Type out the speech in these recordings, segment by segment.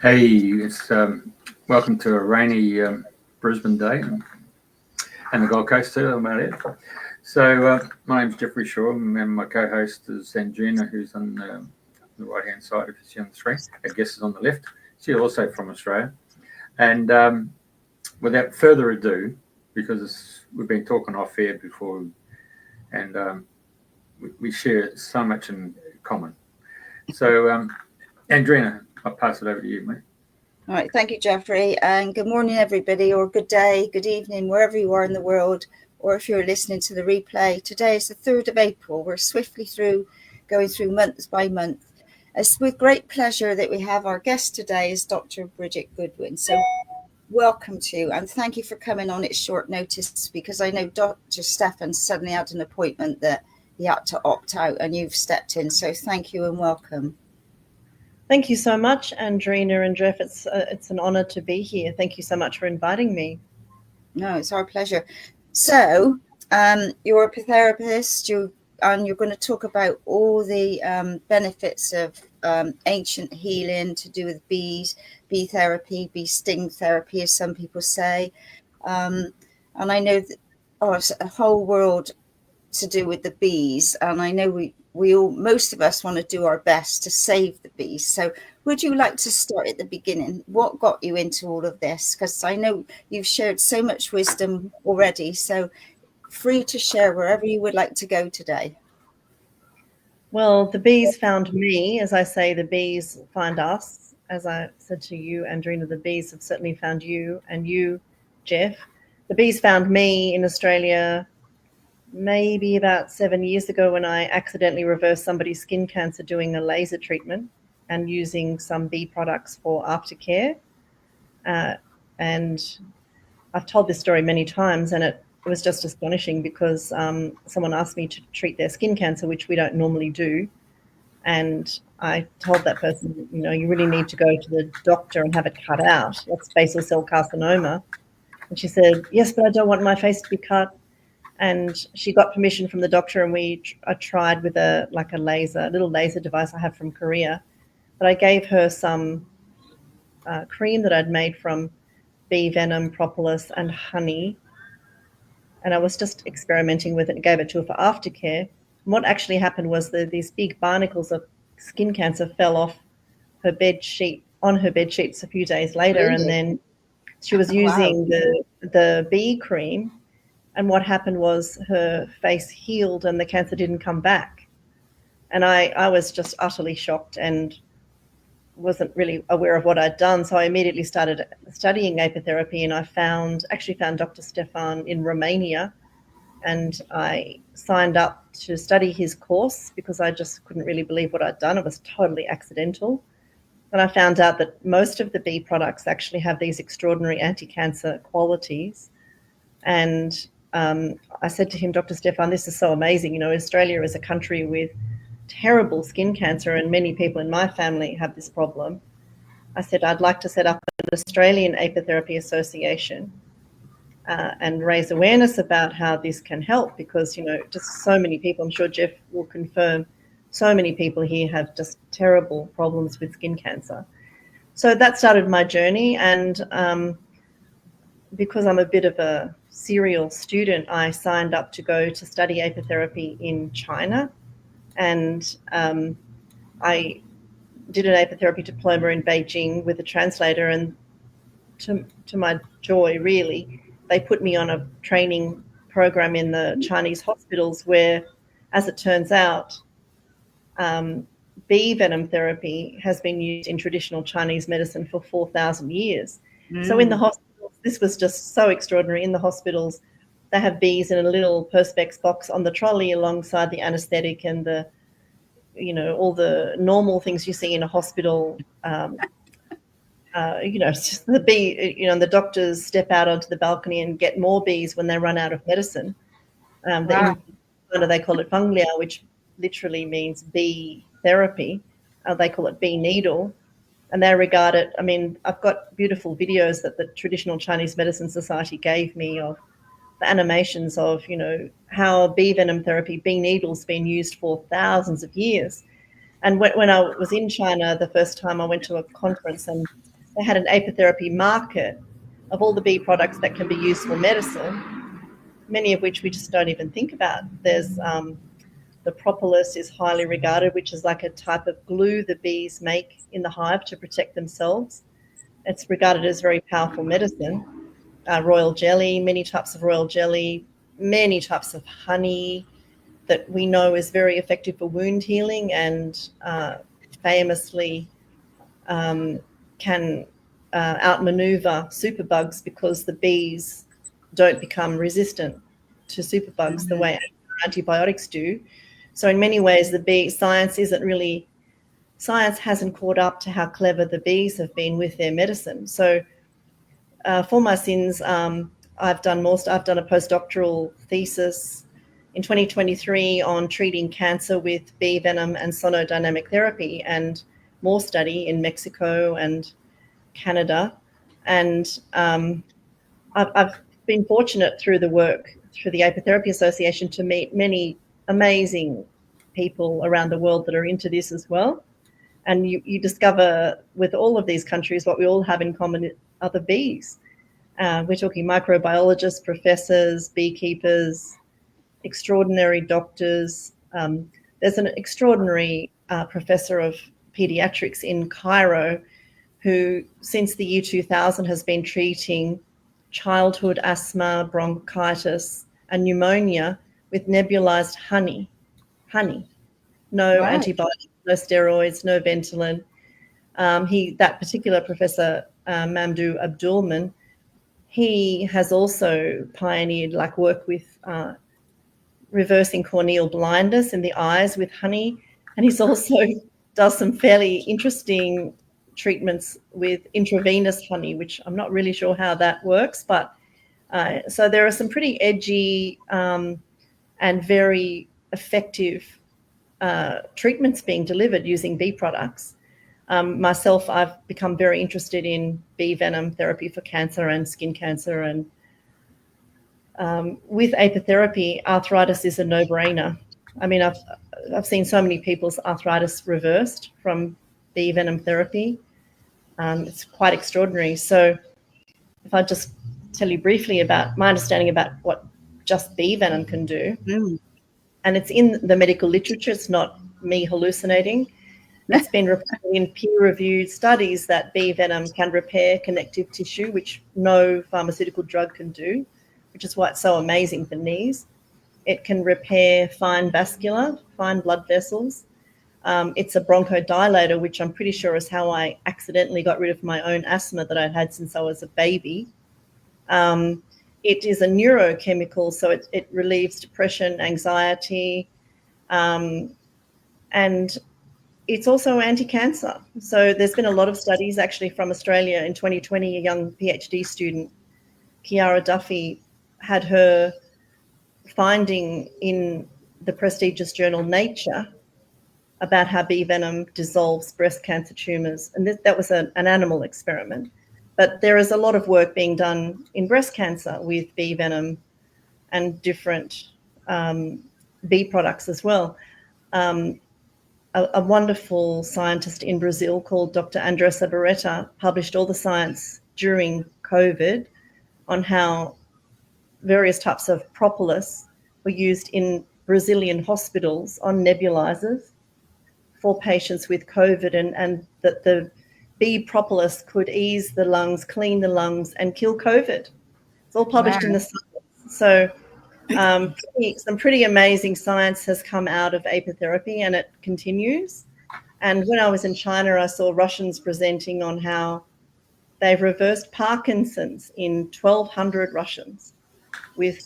Hey, it's welcome to a rainy Brisbane day and the Gold Coast too. About it. So my name's Jeffrey Shaw, and my co-host is Andrina, who's on the right-hand side. If you see on the screen, I guess is on the left. She's also from Australia. And without further ado, because we've been talking off air before, and we share so much in common. So, Andrina, I'll pass it over to you, mate. All right, thank you, Jeffrey, and good morning, everybody, or good day, good evening, wherever you are in the world, or if you're listening to the replay. Today is the 3rd of April. We're swiftly going through months by month. It's with great pleasure that we have our guest today is Dr. Bridget Goodwin. So welcome to you, and thank you for coming on at short notice, because I know Dr. Stefan suddenly had an appointment that he had to opt out, and you've stepped in. So thank you and welcome. Thank you so much, Andrina and Jeff. It's an honor to be here. Thank you so much for inviting me. No, it's our pleasure. So you're a apitherapist, and you're going to talk about all the benefits of ancient healing to do with bees, bee therapy, bee sting therapy, as some people say. And I know that it's a whole world to do with the bees, and I know we all, most of us, want to do our best to save the bees. So would you like to start at the beginning? What got you into all of this? Because I know you've shared so much wisdom already, so free to share wherever you would like to go today. Well, the bees found me. As I say, the bees find us. As I said to you, Andrina, the bees have certainly found you, and you, Jeff. The bees found me in Australia maybe about 7 years ago when I accidentally reversed somebody's skin cancer doing a laser treatment and using some bee products for aftercare. And I've told this story many times, and it was just astonishing because someone asked me to treat their skin cancer, which we don't normally do. And I told that person, you really need to go to the doctor and have it cut out. That's basal cell carcinoma. And she said, yes, but I don't want my face to be cut. And she got permission from the doctor, and I tried with a little laser device I have from Korea. But I gave her some cream that I'd made from bee venom, propolis, and honey. And I was just experimenting with it and gave it to her for aftercare. And what actually happened was these big barnacles of skin cancer fell off her bed sheet, on her bed sheets a few days later. Really? And then she was using the bee cream. And what happened was her face healed and the cancer didn't come back. And I was just utterly shocked and wasn't really aware of what I'd done. So I immediately started studying apitherapy, and I actually found Dr. Stefan in Romania. And I signed up to study his course because I just couldn't really believe what I'd done. It was totally accidental. And I found out that most of the bee products actually have these extraordinary anti-cancer qualities. And I said to him, Dr. Stefan, this is so amazing. Australia is a country with terrible skin cancer, and many people in my family have this problem. I said, I'd like to set up an Australian Apitherapy Association and raise awareness about how this can help, because, just so many people, I'm sure Jeff will confirm, so many people here have just terrible problems with skin cancer. So that started my journey, and because I'm a bit of a serial student, I signed up to go to study apitherapy in China, and I did an apitherapy diploma in Beijing with a translator, and to my joy, really, they put me on a training program in the Chinese hospitals where, as it turns out, bee venom therapy has been used in traditional Chinese medicine for 4,000 years. So in the hospitals, this was just so extraordinary. In the hospitals, they have bees in a little Perspex box on the trolley alongside the anesthetic and all the normal things you see in a hospital. It's just the bee, and the doctors step out onto the balcony and get more bees when they run out of medicine. They call it funglia, which literally means bee therapy. They call it bee needle. And they regard it, I've got beautiful videos that the Traditional Chinese Medicine Society gave me of the animations of, how bee venom therapy, bee needles, been used for thousands of years. And when I was in China the first time, I went to a conference, and they had an apitherapy market of all the bee products that can be used for medicine, many of which we just don't even think about. There's the propolis is highly regarded, which is like a type of glue the bees make in the hive to protect themselves. It's regarded as very powerful medicine. Royal jelly, many types of royal jelly, many types of honey that we know is very effective for wound healing and famously can outmaneuver superbugs because the bees don't become resistant to superbugs the way antibiotics do. So in many ways, science hasn't caught up to how clever the bees have been with their medicine. So for my sins, I've done a postdoctoral thesis in 2023 on treating cancer with bee venom and sonodynamic therapy, and more study in Mexico and Canada. And I've been fortunate through the work through the Apitherapy Association to meet many amazing people around the world that are into this as well. And you discover with all of these countries what we all have in common are the bees. We're talking microbiologists, professors, beekeepers, extraordinary doctors. There's an extraordinary professor of pediatrics in Cairo who, since the year 2000, has been treating childhood asthma, bronchitis, and pneumonia with nebulized honey. No antibiotics, no steroids, no Ventolin. That particular professor, Mamdouh Abdulman, he has also pioneered work with reversing corneal blindness in the eyes with honey, and he's also does some fairly interesting treatments with intravenous honey, which I'm not really sure how that works, but so there are some pretty edgy and very effective treatments being delivered using bee products. Myself, I've become very interested in bee venom therapy for cancer and skin cancer, and with apitherapy, arthritis is a no-brainer. I mean, I've seen so many people's arthritis reversed from bee venom therapy. It's quite extraordinary. So if I just tell you briefly about my understanding about what just bee venom can do, and it's in the medical literature, it's not me hallucinating. It's been reported in peer-reviewed studies that bee venom can repair connective tissue, which no pharmaceutical drug can do, which is why it's so amazing for knees. It can repair fine blood vessels. It's a bronchodilator, which I'm pretty sure is how I accidentally got rid of my own asthma that I'd had since I was a baby. It is a neurochemical, so it relieves depression, anxiety, and it's also anti-cancer. So there's been a lot of studies actually from Australia. In 2020, a young PhD student, Kiara Duffy, had her finding in the prestigious journal Nature about how bee venom dissolves breast cancer tumours. And that was an animal experiment. But there is a lot of work being done in breast cancer with bee venom and different bee products as well. A wonderful scientist in Brazil called Dr. Andressa Beretta published all the science during COVID on how various types of propolis were used in Brazilian hospitals on nebulizers for patients with COVID, and that the bee propolis could ease the lungs, clean the lungs, and kill COVID. It's all published in the science. So some pretty amazing science has come out of apitherapy, and it continues. And when I was in China, I saw Russians presenting on how they've reversed Parkinson's in 1,200 Russians with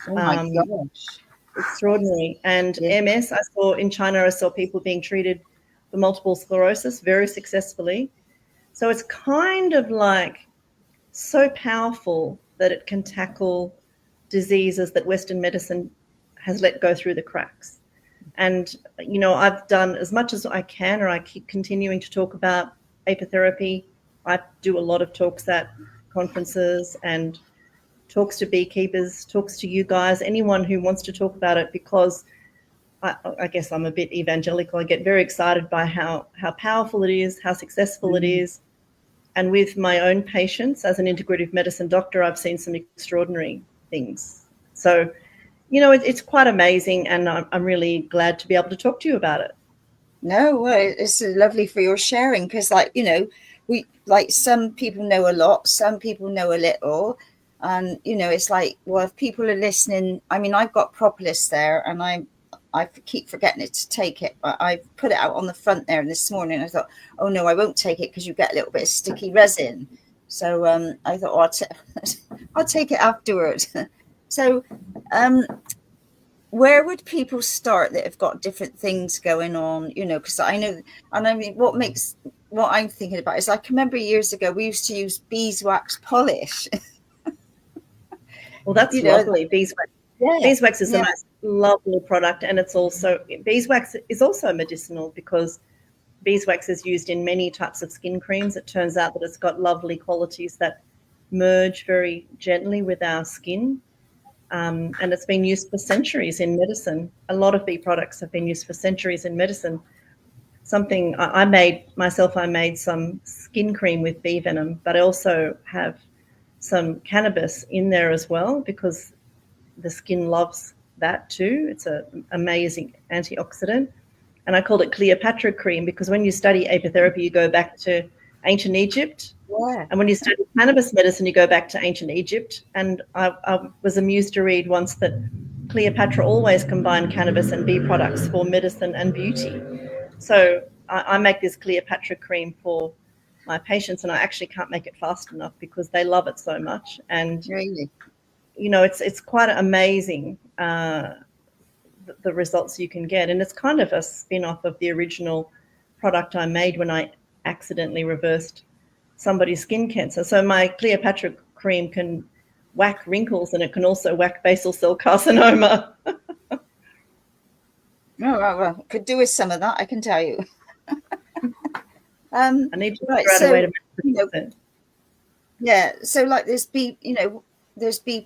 extraordinary. And MS, I saw people being treated for multiple sclerosis very successfully. So it's kind of like so powerful that it can tackle diseases that Western medicine has let go through the cracks. And, you know, I've done as much as I can, or I keep continuing to talk about apitherapy. I do a lot of talks at conferences and talks to beekeepers, talks to you guys, anyone who wants to talk about it, because I guess I'm a bit evangelical. I get very excited by how powerful it is, how successful it is. And with my own patients as an integrative medicine doctor, I've seen some extraordinary things. So, it's quite amazing, and I'm really glad to be able to talk to you about it. No, well, it's lovely for your sharing, because we some people know a lot, some people know a little, and it's like, well, if people are listening, I mean, I've got Propolis there, and I keep forgetting to take it. I put it out on the front there, and this morning I thought, oh no, I won't take it because you get a little bit of sticky resin. So I thought, oh, I'll take it afterwards. So where would people start that have got different things going on? Because I know, and I mean, what I'm thinking about is, I can remember years ago we used to use beeswax polish. Well, that's lovely. Beeswax. Yeah. Beeswax is the most lovely product, and beeswax is also medicinal, because beeswax is used in many types of skin creams. It turns out that it's got lovely qualities that merge very gently with our skin. And it's been used for centuries in medicine. A lot of bee products have been used for centuries in medicine. Something I made some skin cream with bee venom, but I also have some cannabis in there as well, because the skin loves that too. It's an amazing antioxidant. And I called it Cleopatra cream, because when you study apitherapy, you go back to ancient Egypt. Yeah. And when you study cannabis medicine, you go back to ancient Egypt. And I was amused to read once that Cleopatra always combined cannabis and bee products for medicine and beauty. So I make this Cleopatra cream for my patients, and I actually can't make it fast enough because they love it so much. And Really, it's quite amazing the results you can get. And it's kind of a spin-off of the original product I made when I accidentally reversed somebody's skin cancer. So my Cleopatra cream can whack wrinkles, and it can also whack basal cell carcinoma. well, could do with some of that, I can tell you. I need to figure out a way to make it. Yeah, so like there's bee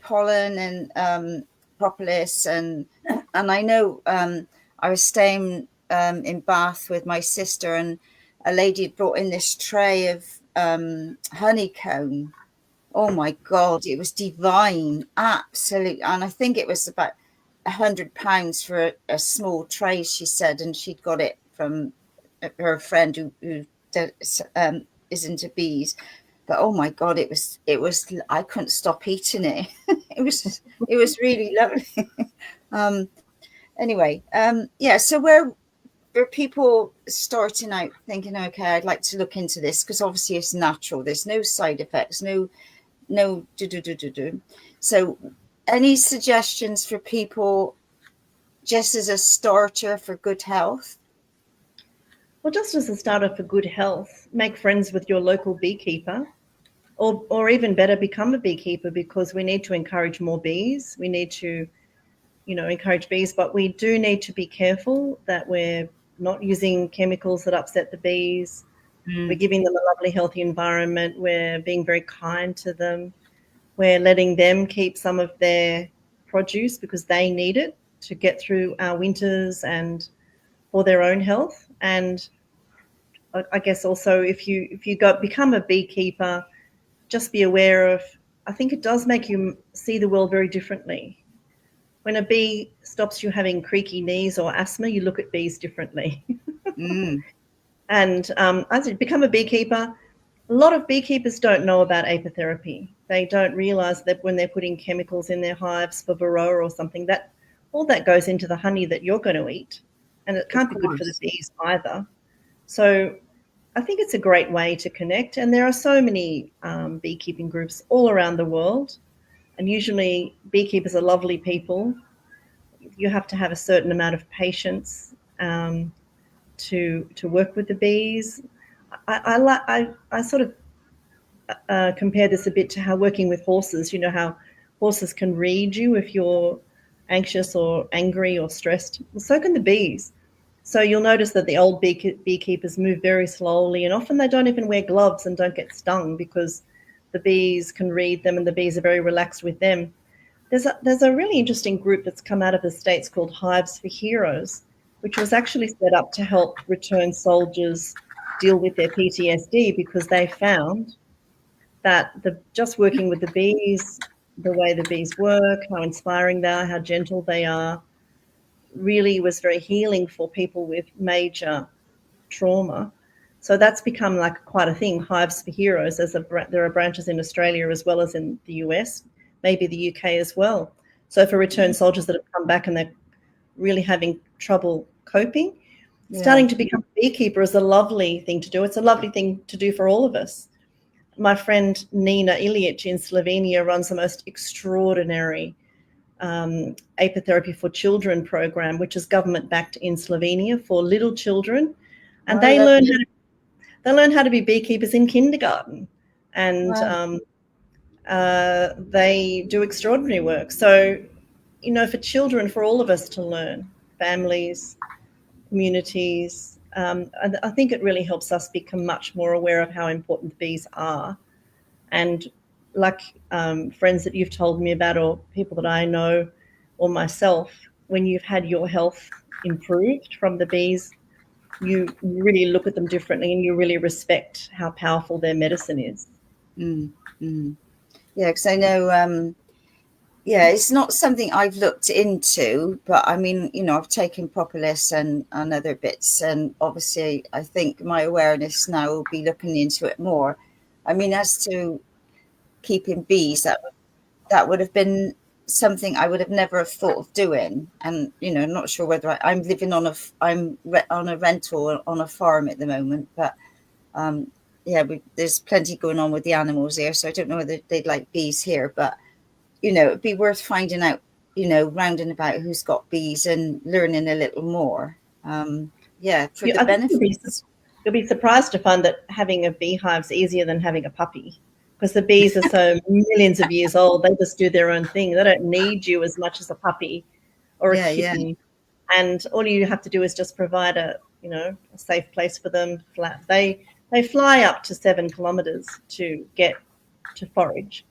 pollen and propolis, and I know I was staying in Bath with my sister, and a lady had brought in this tray of honeycomb. Oh my God, it was divine, absolutely. And I think it was about £100 for a small tray, she said, and she'd got it from her friend who is into bees. But oh my God, it was I couldn't stop eating it. it was really lovely. Anyway, so where people starting out thinking, okay, I'd like to look into this, because obviously it's natural, there's no side effects, no do. So any suggestions for people just as a starter for good health? Well, just as a starter for good health, make friends with your local beekeeper, or even better, become a beekeeper, because we need to encourage more bees. We need to, encourage bees, but we do need to be careful that we're not using chemicals that upset the bees. We're giving them a lovely, healthy environment. We're being very kind to them. We're letting them keep some of their produce because they need it to get through our winters and for their own health. And I guess also if you become a beekeeper, just be aware of, I think it does make you see the world very differently. When a bee stops you having creaky knees or asthma, you look at bees differently. And as you become a beekeeper, a lot of beekeepers don't know about apitherapy. They don't realise that when they're putting chemicals in their hives for varroa or something, that all that goes into the honey that you're going to eat, and it can't be good for the bees either. So I think it's a great way to connect, and there are so many beekeeping groups all around the world, and usually beekeepers are lovely people. You have to have a certain amount of patience to work with the bees. I sort of compare this a bit to how working with horses, how horses can read you if you're anxious or angry or stressed. Well, so can the bees. So you'll notice that the old beekeepers move very slowly, and often they don't even wear gloves and don't get stung because the bees can read them and the bees are very relaxed with them. There's a really interesting group that's come out of the States called Hives for Heroes, which was actually set up to help returned soldiers deal with their PTSD, because they found that just working with the bees, the way the bees work, how inspiring they are, how gentle they are, really was very healing for people with major trauma. So that's become like quite a thing. Hives for Heroes. There are branches in Australia as well as in the US, maybe the UK as well. So for returned soldiers that have come back and they're really having trouble coping, starting to become a beekeeper is a lovely thing to do. It's a lovely thing to do for all of us. My friend Nina Ilic in Slovenia runs the most extraordinary Apitherapy for Children program, which is government-backed in Slovenia for little children. And they learn how to be beekeepers in kindergarten. And they do extraordinary work. So, you know, for children, for all of us to learn, families, communities, I think it really helps us become much more aware of how important the bees are. And like friends that you've told me about, or people that I know, or myself, when you've had your health improved from the bees, you really look at them differently and you really respect how powerful their medicine is. Yeah, because I know, it's not something I've looked into, but I mean, you know, I've taken Propolis and other bits, and obviously I think my awareness now will be looking into it more. I mean, as to keeping bees, that would have been something I would have never have thought of doing. And, you know, I'm not sure whether I'm living on a rental on a farm at the moment, but there's plenty going on with the animals here, so I don't know whether they'd like bees here, but you know, it'd be worth finding out, you know, round and about who's got bees and learning a little more. For the benefits. You'll be surprised to find that having a beehive is easier than having a puppy, because the bees are so millions of years old. They just do their own thing. They don't need you as much as a puppy or a kitten. Yeah. And all you have to do is just provide a safe place for them. They fly up to 7 kilometers to get to forage.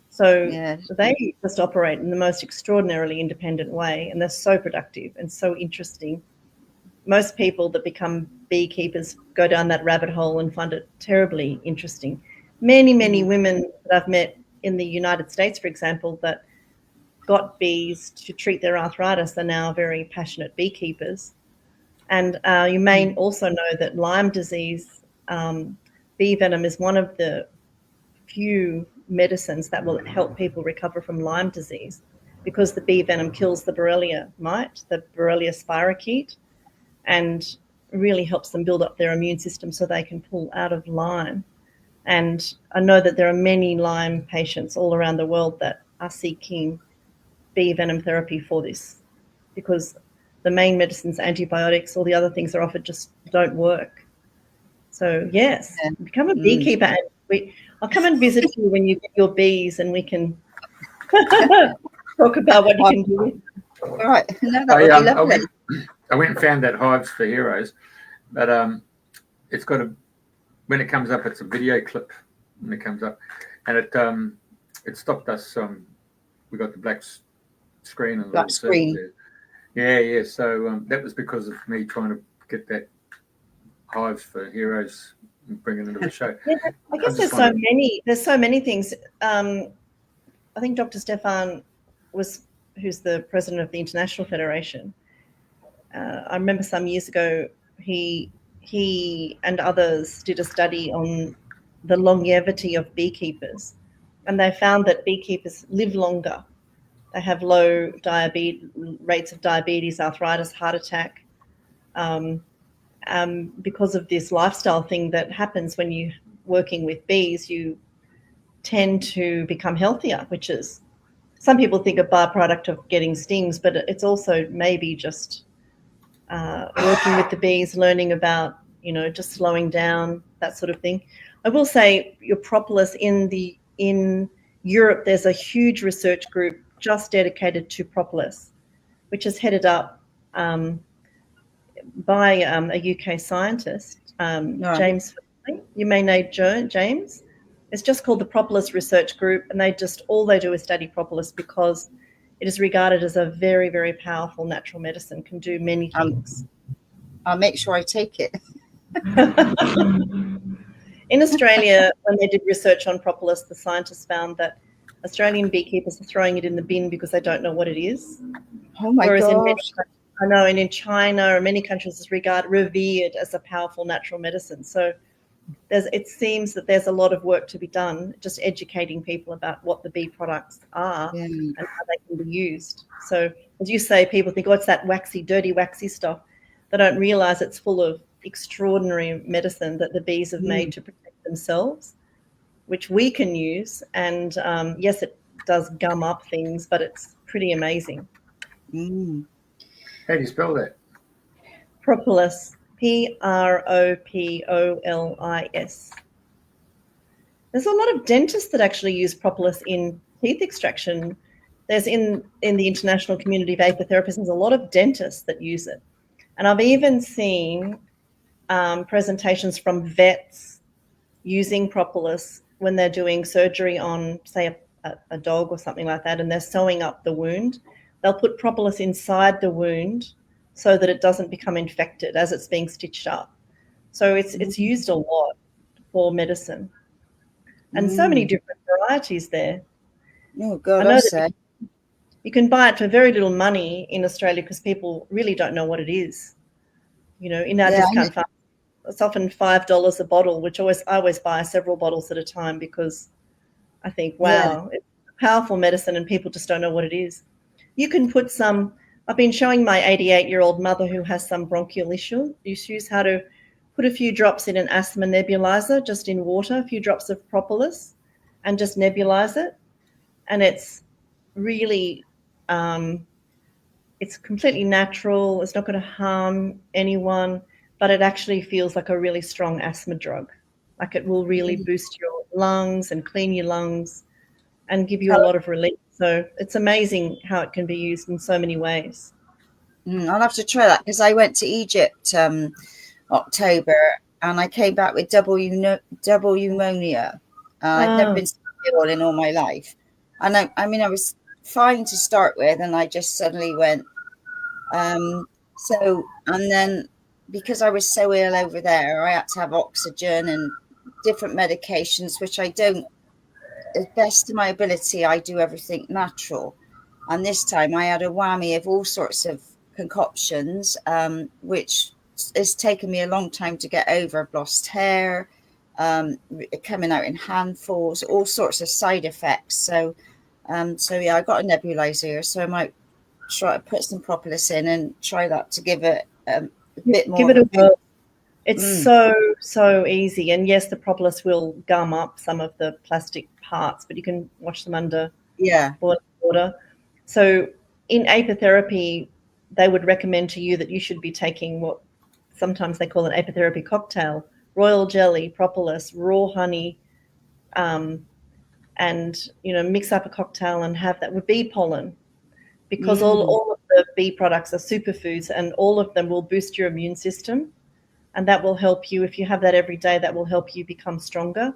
So they just operate in the most extraordinarily independent way, and they're so productive and so interesting. Most people that become beekeepers go down that rabbit hole and find it terribly interesting. Many, many women that I've met in the United States, for example, that got bees to treat their arthritis are now very passionate beekeepers. And you may also know that Lyme disease, bee venom is one of the few medicines that will help people recover from Lyme disease, because the bee venom kills the Borrelia mite, the Borrelia spirochete, and really helps them build up their immune system so they can pull out of Lyme. And I know that there are many Lyme patients all around the world that are seeking bee venom therapy for this, because the main medicines, antibiotics, all the other things that are offered just don't work. So yes, become a beekeeper, and I'll come and visit you when you get your bees, and we can talk about what you can do with them. All right. No, that would be lovely. I went and found that Hives for Heroes, but it's got when it comes up, it's a video clip when it comes up, and it stopped us. We got the black screen and black screen. Yeah. So that was because of me trying to get that Hives for Heroes and bring it into the show. Yeah, I guess there's so many things. I think Dr. Stefan who's the president of the International Federation. I remember some years ago, he and others did a study on the longevity of beekeepers, and they found that beekeepers live longer. They have low rates of diabetes, arthritis, heart attack, because of this lifestyle thing that happens when you're working with bees. You tend to become healthier, which is, some people think, a byproduct of getting stings, but it's also maybe just working with the bees, learning about, just slowing down, that sort of thing. I will say your Propolis in Europe, there's a huge research group just dedicated to Propolis, which is headed up by a UK scientist, James. You may know James. It's just called the Propolis Research Group, and all they do is study propolis because it is regarded as a very, very powerful natural medicine, can do many things. I'll make sure I take it. In Australia, when they did research on propolis, the scientists found that Australian beekeepers are throwing it in the bin because they don't know what it is. Oh my Whereas in many, gosh. I know, and in China or many countries, it's revered as a powerful natural medicine. So it seems that there's a lot of work to be done, just educating people about what the bee products are Yeah. and how they can be used. So as you say, people think, oh, it's that waxy, dirty, waxy stuff. They don't realise it's full of extraordinary medicine that the bees have made to protect themselves, which we can use. And yes, it does gum up things, but it's pretty amazing. Mm. How do you spell that? Propolis, Propolis. There's a lot of dentists that actually use propolis in teeth extraction. There's in the international community of apitherapists, there's a lot of dentists that use it. And I've even seen presentations from vets using propolis when they're doing surgery on, say, a dog or something like that, and they're sewing up the wound. They'll put propolis inside the wound so that it doesn't become infected as it's being stitched up. So it's used a lot for medicine. And so many different varieties there. Oh God, I know I that say. you can buy it for very little money in Australia because people really don't know what it is. You know, in our discount farm, it's often $5 a bottle, which I always buy several bottles at a time because I think, wow, it's powerful medicine and people just don't know what it is. You can put some, I've been showing my 88-year-old mother who has some bronchial issues how to put a few drops in an asthma nebulizer, just in water, a few drops of propolis, and just nebulize it. And it's really, it's completely natural. It's not going to harm anyone, but it actually feels like a really strong asthma drug. Like it will really boost your lungs and clean your lungs and give you a lot of relief. So it's amazing how it can be used in so many ways. I'll have to try that because I went to Egypt October and I came back with double pneumonia. I've never been so ill in all my life. And I mean, I was fine to start with, and I just suddenly went. And then because I was so ill over there, I had to have oxygen and different medications, which I don't, as best of my ability, I do everything natural. And this time I had a whammy of all sorts of concoctions, which has taken me a long time to get over. I've lost hair, coming out in handfuls, all sorts of side effects. So yeah, I got a nebulizer, so I might try to put some propolis in and try that to give it a bit more. Give it a whirl. It's so easy. And yes, the propolis will gum up some of the plastic parts, but you can wash them under boiling water. So in apitherapy, they would recommend to you that you should be taking what sometimes they call an apitherapy cocktail: royal jelly, propolis, raw honey, and mix up a cocktail and have that with bee pollen, because all of the bee products are superfoods and all of them will boost your immune system, and that will help you. If you have that every day, that will help you become stronger,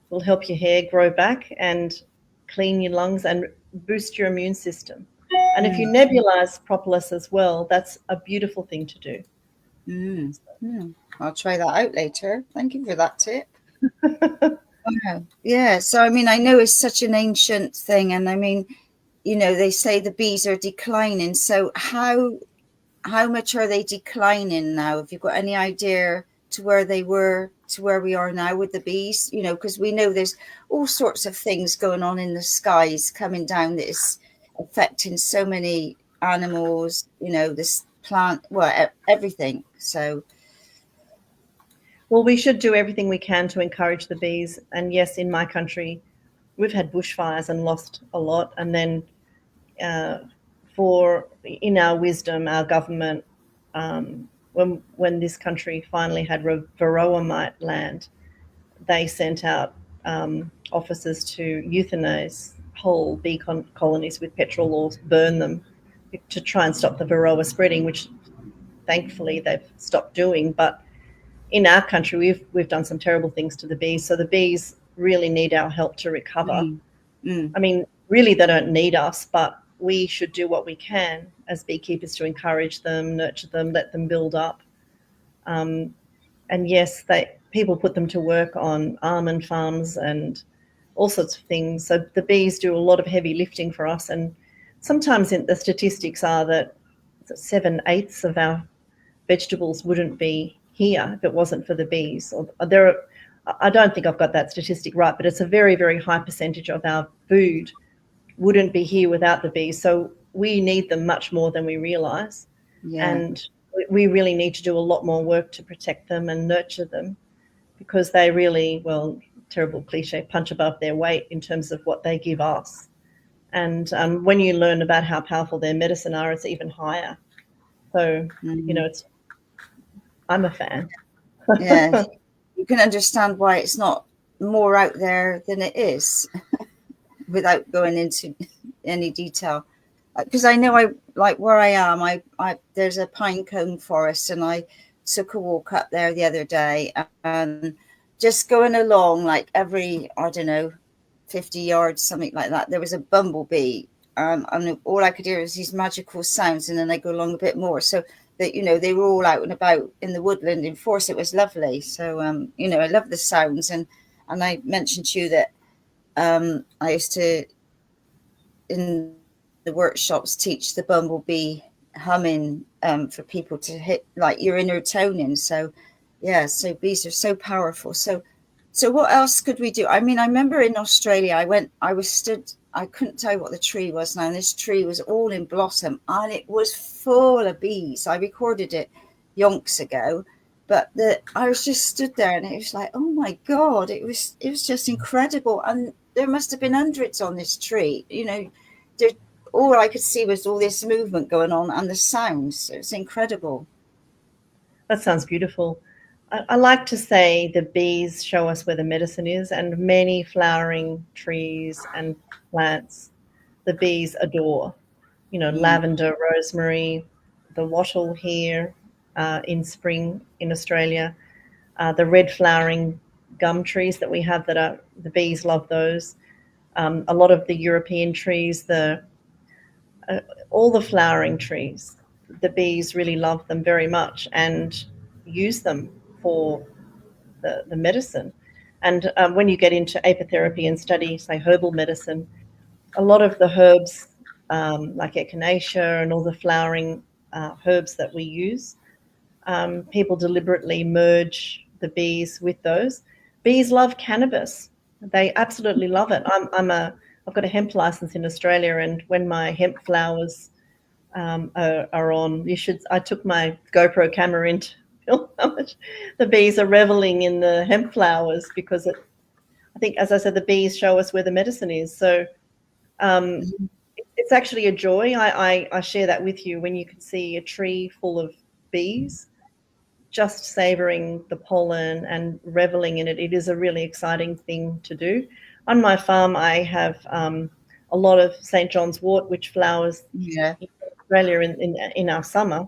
will help your hair grow back and clean your lungs and boost your immune system. And if you nebulize propolis as well, that's a beautiful thing to do. I'll try that out later. Thank you for that tip. Wow. Yeah. So, I mean, I know it's such an ancient thing. And I mean, they say the bees are declining. So how much are they declining now? Have you got any idea to where they were to where we are now with the bees? Because we know there's all sorts of things going on in the skies coming down that is affecting so many animals, this plant, everything. So, well, we should do everything we can to encourage the bees. And yes, in my country, we've had bushfires and lost a lot. And then in our wisdom, our government, when this country finally had varroa mite land, they sent out officers to euthanize whole bee colonies with petrol or burn them to try and stop the varroa spreading, which thankfully they've stopped doing. But in our country, we've done some terrible things to the bees. So the bees really need our help to recover. I mean, really, they don't need us, but we should do what we can as beekeepers to encourage them, nurture them, let them build up. And yes, people put them to work on almond farms and all sorts of things. So the bees do a lot of heavy lifting for us. And sometimes the statistics are that 7/8 of our vegetables wouldn't be here if it wasn't for the bees. I don't think I've got that statistic right, but it's a very, very high percentage of our food wouldn't be here without the bees. So we need them much more than we realise. Yeah. And we really need to do a lot more work to protect them and nurture them, because they really, well, terrible cliche, punch above their weight in terms of what they give us. And when you learn about how powerful their medicine are, it's even higher. So, you know, I'm a fan. Yeah. You can understand why it's not more out there than it is without going into any detail. Because I know, I like where I am, I there's a pine cone forest, and I took a walk up there the other day, and just going along, like every, I don't know, 50 yards, something like that, there was a bumblebee, and all I could hear was these magical sounds, and then I go along a bit more, so that, you know, they were all out and about in the woodland in force. It was lovely. So you know, I love the sounds, and I mentioned to you that I used to, in the workshops, teach the bumblebee humming for people to hit like your inner toning. So yeah, so bees are so powerful. So what else could we do? I mean, I remember in Australia, I couldn't tell you what the tree was now, and this tree was all in blossom, and it was full of bees. I recorded it yonks ago, but I was just stood there, and it was like, oh my God, it was just incredible. And there must have been hundreds on this tree, you know. All I could see was all this movement going on and the sounds. It was incredible. That sounds beautiful. I like to say the bees show us where the medicine is, and many flowering trees and plants the bees adore. You know, lavender, rosemary, the wattle here in spring in Australia, the red flowering gum trees that we have the bees love those. A lot of the European trees, all the flowering trees, the bees really love them very much and use them for the medicine. And when you get into apitherapy and study, say, herbal medicine, a lot of the herbs like echinacea and all the flowering herbs that we use, people deliberately merge the bees with those. Bees love cannabis. They absolutely love it. I've got a hemp license in Australia, and when my hemp flowers are on, I took my GoPro camera in to film how much the bees are reveling in the hemp flowers, because I think, as I said, the bees show us where the medicine is. So it's actually a joy. I share that with you when you can see a tree full of bees just savoring the pollen and reveling in it. It is a really exciting thing to do. On my farm, I have a lot of St. John's wort, which flowers in Australia in our summer.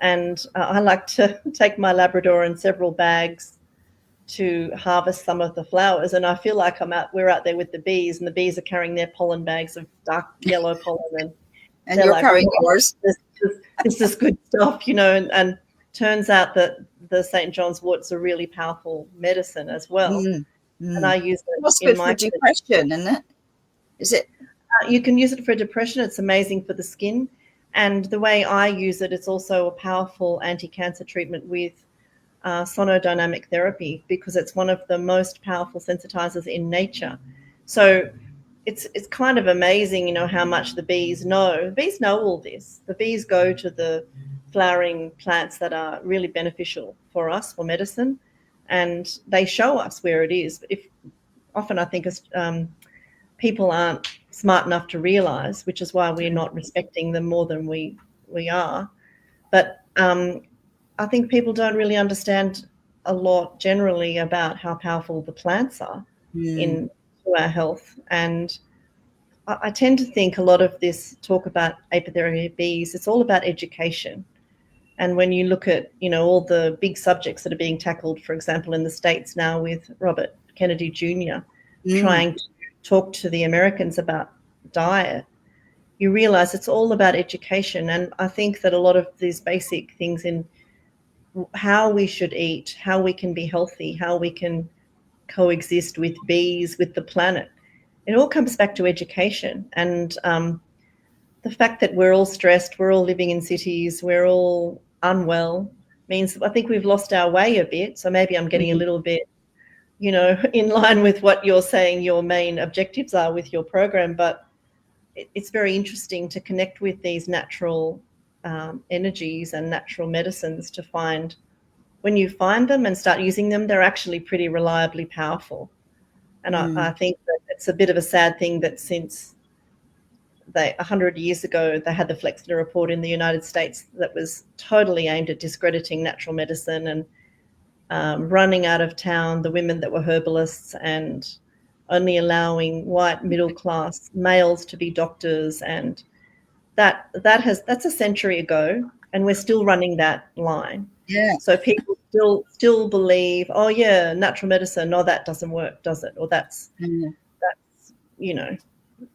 And I like to take my Labrador in several bags to harvest some of the flowers. And I feel like we're out there with the bees, and the bees are carrying their pollen bags of dark yellow pollen. And you're like, carrying yours. This is good stuff, you know, and turns out that the St. John's wort's a really powerful medicine as well. And I use it in my depression, isn't it? Is it? You can use it for depression. It's amazing for the skin. And the way I use it, it's also a powerful anti-cancer treatment with sonodynamic therapy, because it's one of the most powerful sensitizers in nature. So it's kind of amazing, you know, how much the bees know. The bees know all this. The bees go to the flowering plants that are really beneficial for us, for medicine, and they show us where it is. Often I think people aren't smart enough to realize, which is why we're not respecting them more than we are. But I think people don't really understand a lot generally about how powerful the plants are in our health. And I tend to think a lot of this talk about apitherapy bees, it's all about education. And when you look at, you know, all the big subjects that are being tackled, for example, in the States now with Robert Kennedy Jr. trying to talk to the Americans about diet, you realize it's all about education. And I think that a lot of these basic things in how we should eat, how we can be healthy, how we can coexist with bees, with the planet. It all comes back to education. And the fact that we're all stressed, we're all living in cities, we're all unwell, means I think we've lost our way a bit. So maybe I'm getting a little bit, in line with what you're saying your main objectives are with your program. But it's very interesting to connect with these natural energies and natural medicines to find, when you find them and start using them, they're actually pretty reliably powerful. And I think that it's a bit of a sad thing that since 100 years ago, they had the Flexner report in the United States that was totally aimed at discrediting natural medicine and running out of town the women that were herbalists and only allowing white middle-class males to be doctors. And that's a century ago, and we're still running that line. Yeah. So people still believe, oh yeah, natural medicine, no, that doesn't work, does it? Or that's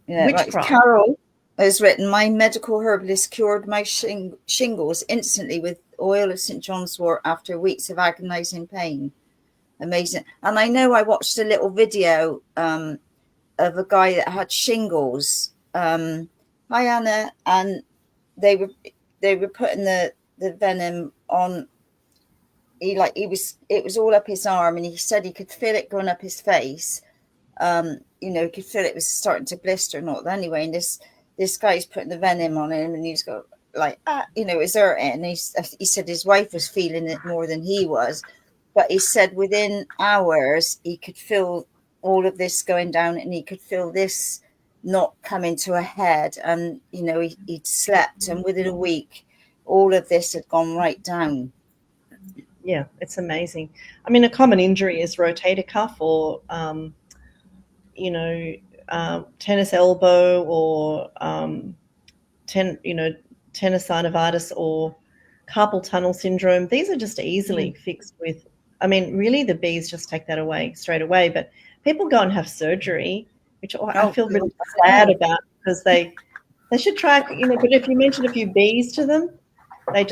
Yeah, witchcraft. Like Carol has written, my medical herbalist cured my shingles instantly with oil of St. John's wort after weeks of agonizing pain. Amazing. And I know I watched a little video of a guy that had shingles. Hi Anna. And they were putting the venom on. It was all up his arm, and he said he could feel it going up his face. He could feel it was starting to blister, not anyway. And this guy's putting the venom on him, and he's got it was hurting. And he said his wife was feeling it more than he was, but he said within hours he could feel all of this going down, and he could feel this not coming to a head. And he'd slept, and within a week, all of this had gone right down. Yeah, it's amazing. I mean, a common injury is rotator cuff or tennis elbow or tenosynovitis or carpal tunnel syndrome. These are just easily fixed with, really the bees just take that away straight away. But people go and have surgery, which I feel really sad about, because they should try, but if you mention a few bees to them, they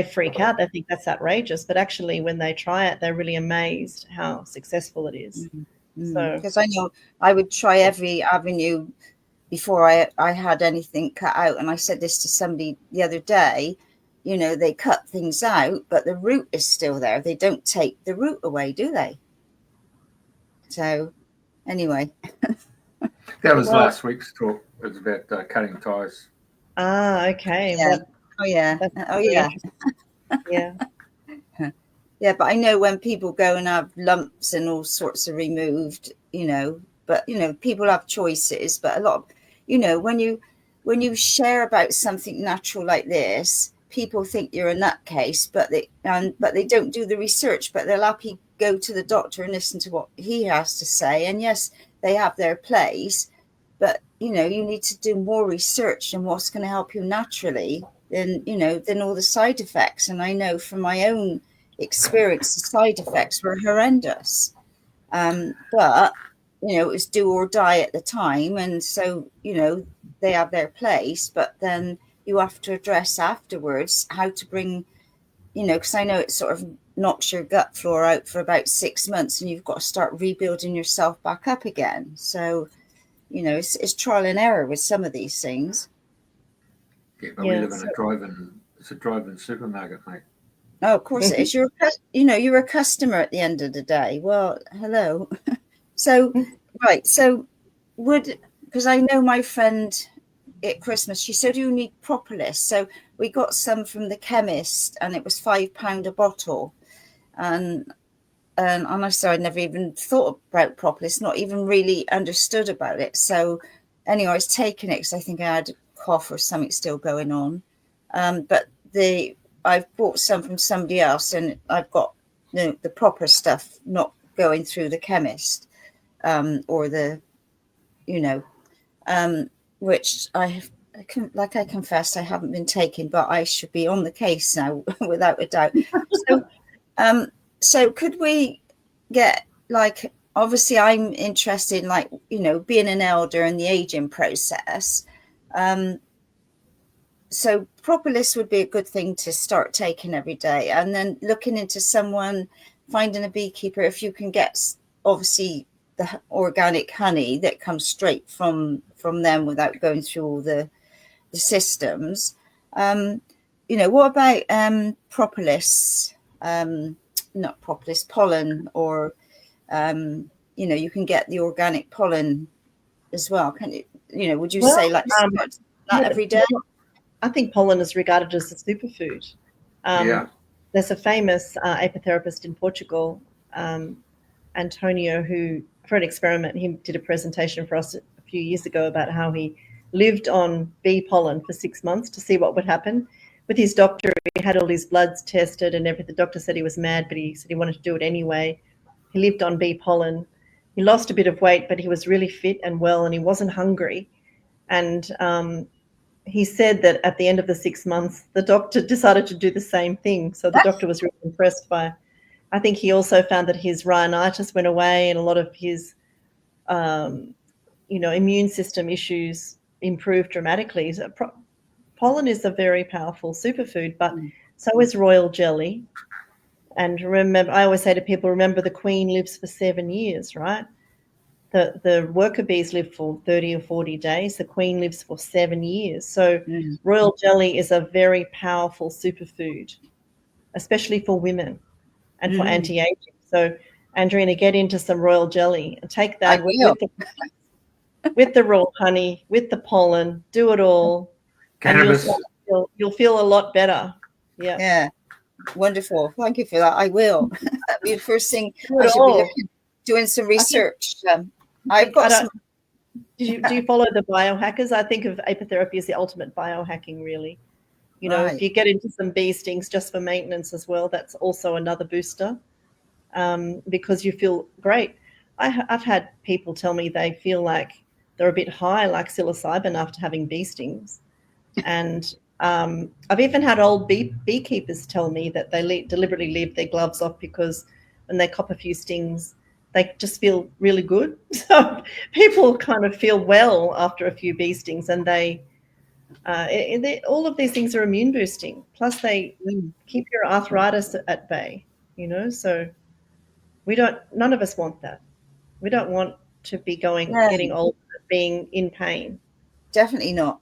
freak out. They think that's outrageous. But actually, when they try it, they're really amazed how successful it is. So, because I know I would try every avenue before I had anything cut out. And I said this to somebody the other day, they cut things out, but the root is still there. They don't take the root away, do they? So anyway. That was last week's talk. It was about cutting ties. Okay. Yeah. Yeah. Yeah, but I know when people go and have lumps and all sorts of removed, but people have choices. But a lot of, when you share about something natural like this, people think you're a nutcase, but they don't do the research. But they'll happily go to the doctor and listen to what he has to say. And yes, they have their place, but you need to do more research on what's going to help you naturally than all the side effects. And I know from my own experience, the side effects were horrendous. But it was do or die at the time, and so they have their place. But then you have to address afterwards how to bring, because I know it sort of knocks your gut flora out for about 6 months, and you've got to start rebuilding yourself back up again. So it's trial and error with some of these things. Yeah, but we live in a drive-in supermarket, mate. Oh, of course it is. You're a customer at the end of the day. Well, hello. So, right. So because I know my friend at Christmas, she said, you need Propolis. So we got some from the chemist, and it was £5 a bottle. And honestly, I'd never even thought about Propolis, not even really understood about it. So anyway, I was taking it because I think I had a cough or something still going on. But I've bought some from somebody else, and I've got the proper stuff, not going through the chemist or the, which I confessed I haven't been taking, but I should be on the case now without a doubt. So could we get, obviously I'm interested in being an elder and the aging process. so Propolis would be a good thing to start taking every day, and then looking into someone, finding a beekeeper, if you can get obviously the organic honey that comes straight from them without going through all the systems. What about Propolis? Not Propolis, pollen, or you can get the organic pollen as well. Can you? Would you say like that every day? I think pollen is regarded as a superfood. There's a famous apitherapist in Portugal, Antonio, who, for an experiment, he did a presentation for us a few years ago about how he lived on bee pollen for 6 months to see what would happen. With his doctor, he had all his bloods tested and everything. The doctor said he was mad, but he said he wanted to do it anyway. He lived on bee pollen. He lost a bit of weight, but he was really fit and well, and he wasn't hungry. And he said that at the end of the 6 months, the doctor decided to do the same thing. So the doctor was really impressed by. I think he also found that his rhinitis went away, and a lot of his, immune system issues improved dramatically. So pollen is a very powerful superfood, but so is royal jelly. And remember, I always say to people, remember the queen lives for 7 years, right? The worker bees live for 30 or 40 days. The queen lives for 7 years. So royal jelly is a very powerful superfood, especially for women and for anti-aging. So, Andrina, get into some royal jelly and take that with the raw honey, with the pollen, do it all. Cannabis. And you'll feel a lot better. Yeah. Yeah. Wonderful. Thank you for that. I will. That'll be the first thing I should be doing some research. I've got some. Do you follow the biohackers? I think of apitherapy as the ultimate biohacking, really. If you get into some bee stings just for maintenance as well, that's also another booster, because you feel great. I've had people tell me they feel like they're a bit high, like psilocybin, after having bee stings. And I've even had old beekeepers tell me that they deliberately leave their gloves off because when they cop a few stings, they just feel really good. So people kind of feel well after a few bee stings, and all of these things are immune boosting. Plus they keep your arthritis at bay, so none of us want that. We don't want to be getting old, being in pain. Definitely not.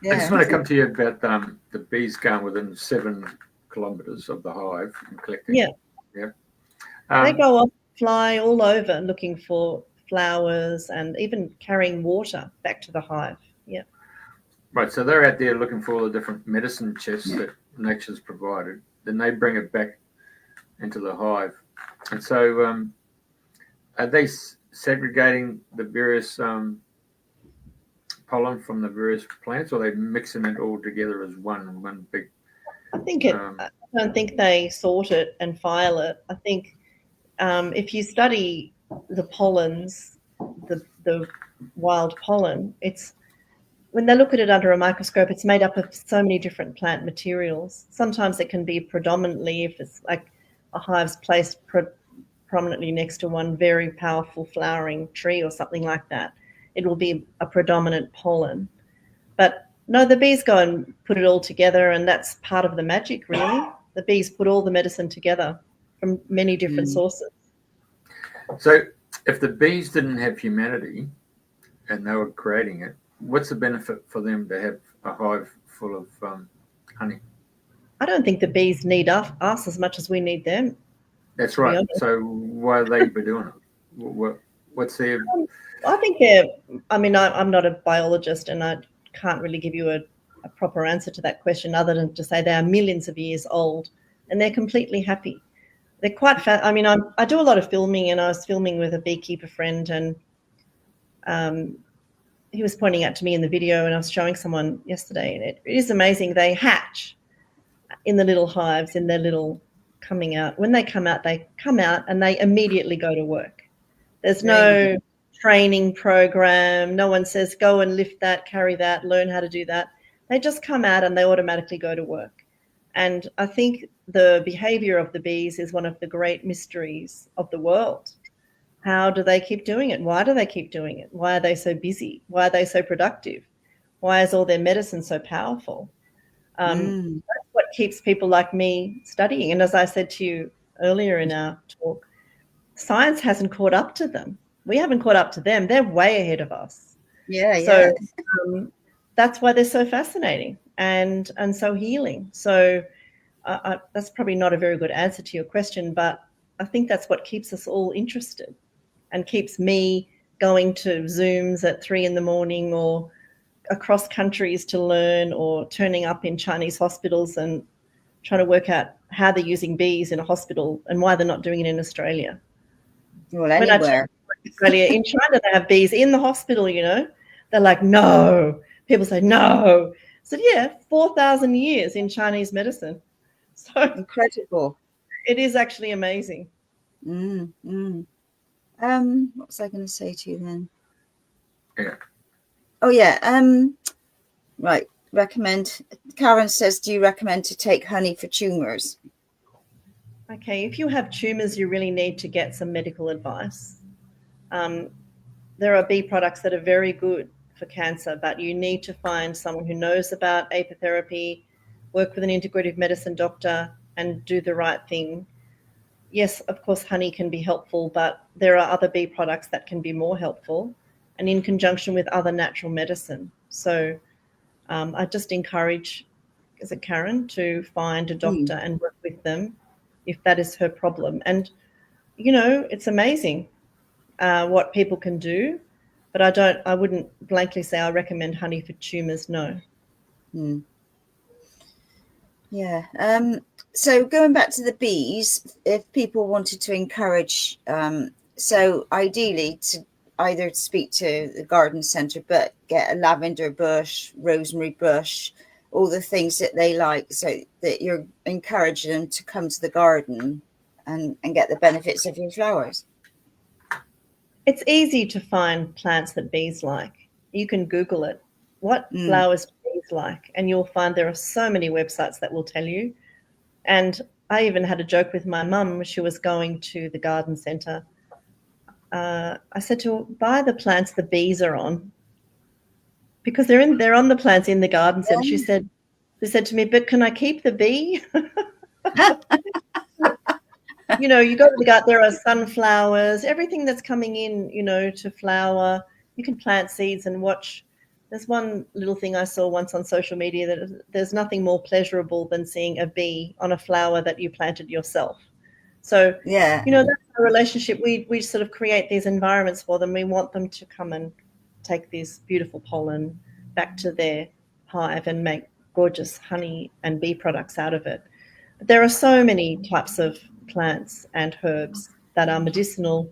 I just want to come to you about the bees going within 7 kilometres of the hive and collecting. Yeah. They go off, fly all over looking for flowers and even carrying water back to the hive. Yeah. Right. So they're out there looking for all the different medicine chests that nature's provided. Then they bring it back into the hive. And so are they segregating the various pollen from the various plants, or are they mixing it all together as one big? I don't think they sort it and file it. I think if you study the pollens, the wild pollen, when they look at it under a microscope, it's made up of so many different plant materials. Sometimes it can be predominantly, if it's like a hive's placed prominently next to one very powerful flowering tree or something like that, it will be a predominant pollen. But no, the bees go and put it all together, and that's part of the magic, really. The bees put all the medicine together from many different sources. So if the bees didn't have humanity and they were creating it, what's the benefit for them to have a hive full of honey? I don't think the bees need us as much as we need them. That's right. So why are they doing it? What's their... I think I'm not a biologist, and I can't really give you a proper answer to that question other than to say they are millions of years old and they're completely happy. They're quite I do a lot of filming, and I was filming with a beekeeper friend, and he was pointing out to me in the video, and I was showing someone yesterday, and it is amazing. They hatch in the little hives, in their little coming out. When they come out and they immediately go to work. There's no training program. No one says, go and lift that, carry that, learn how to do that. They just come out and they automatically go to work. And I think the behavior of the bees is one of the great mysteries of the world. How do they keep doing it? Why do they keep doing it? Why are they so busy? Why are they so productive? Why is all their medicine so powerful? That's what keeps people like me studying. And as I said to you earlier in our talk, science hasn't caught up to them. We haven't caught up to them. They're way ahead of us. So that's why they're so fascinating and so healing. So that's probably not a very good answer to your question, but I think that's what keeps us all interested and keeps me going to Zooms at 3 a.m. or across countries to learn, or turning up in Chinese hospitals and trying to work out how they're using bees in a hospital and why they're not doing it in Australia. Well, anywhere. Australia, in China, they have bees in the hospital, you know. They're like, no. People say, no. So, yeah, 4,000 years in Chinese medicine. So incredible. It is actually amazing. What was I going to say to you then? Yeah. Oh, yeah. Right. Recommend. Karen says, do you recommend to take honey for tumours? Okay. If you have tumours, you really need to get some medical advice. There are bee products that are very good for cancer, but you need to find someone who knows about apitherapy, work with an integrative medicine doctor, and do the right thing. Yes, of course, honey can be helpful, but there are other bee products that can be more helpful, and in conjunction with other natural medicine. So I just encourage, is it Karen, to find a doctor and work with them if that is her problem. And, you know, it's amazing what people can do, but I wouldn't blankly say I recommend honey for tumours, no. Yeah. So going back to the bees, if people wanted to encourage, so ideally to either speak to the garden centre, but get a lavender bush, rosemary bush, all the things that they like, so that you're encouraging them to come to the garden and get the benefits of your flowers. It's easy to find plants that bees like. You can Google it. What flowers do bees like? And you'll find there are so many websites that will tell you. And I even had a joke with my mum when she was going to the garden centre. I said to her, buy the plants the bees are on, because they're on the plants in the garden centre. She said to me, but can I keep the bee? You know, you go to the garden, there are sunflowers, everything that's coming in, you know, to flower. You can plant seeds and watch. There's one little thing I saw once on social media, that there's nothing more pleasurable than seeing a bee on a flower that you planted yourself. So, yeah, you know, that's our relationship. We sort of create these environments for them. We want them to come and take this beautiful pollen back to their hive and make gorgeous honey and bee products out of it. But there are so many types of plants and herbs that are medicinal,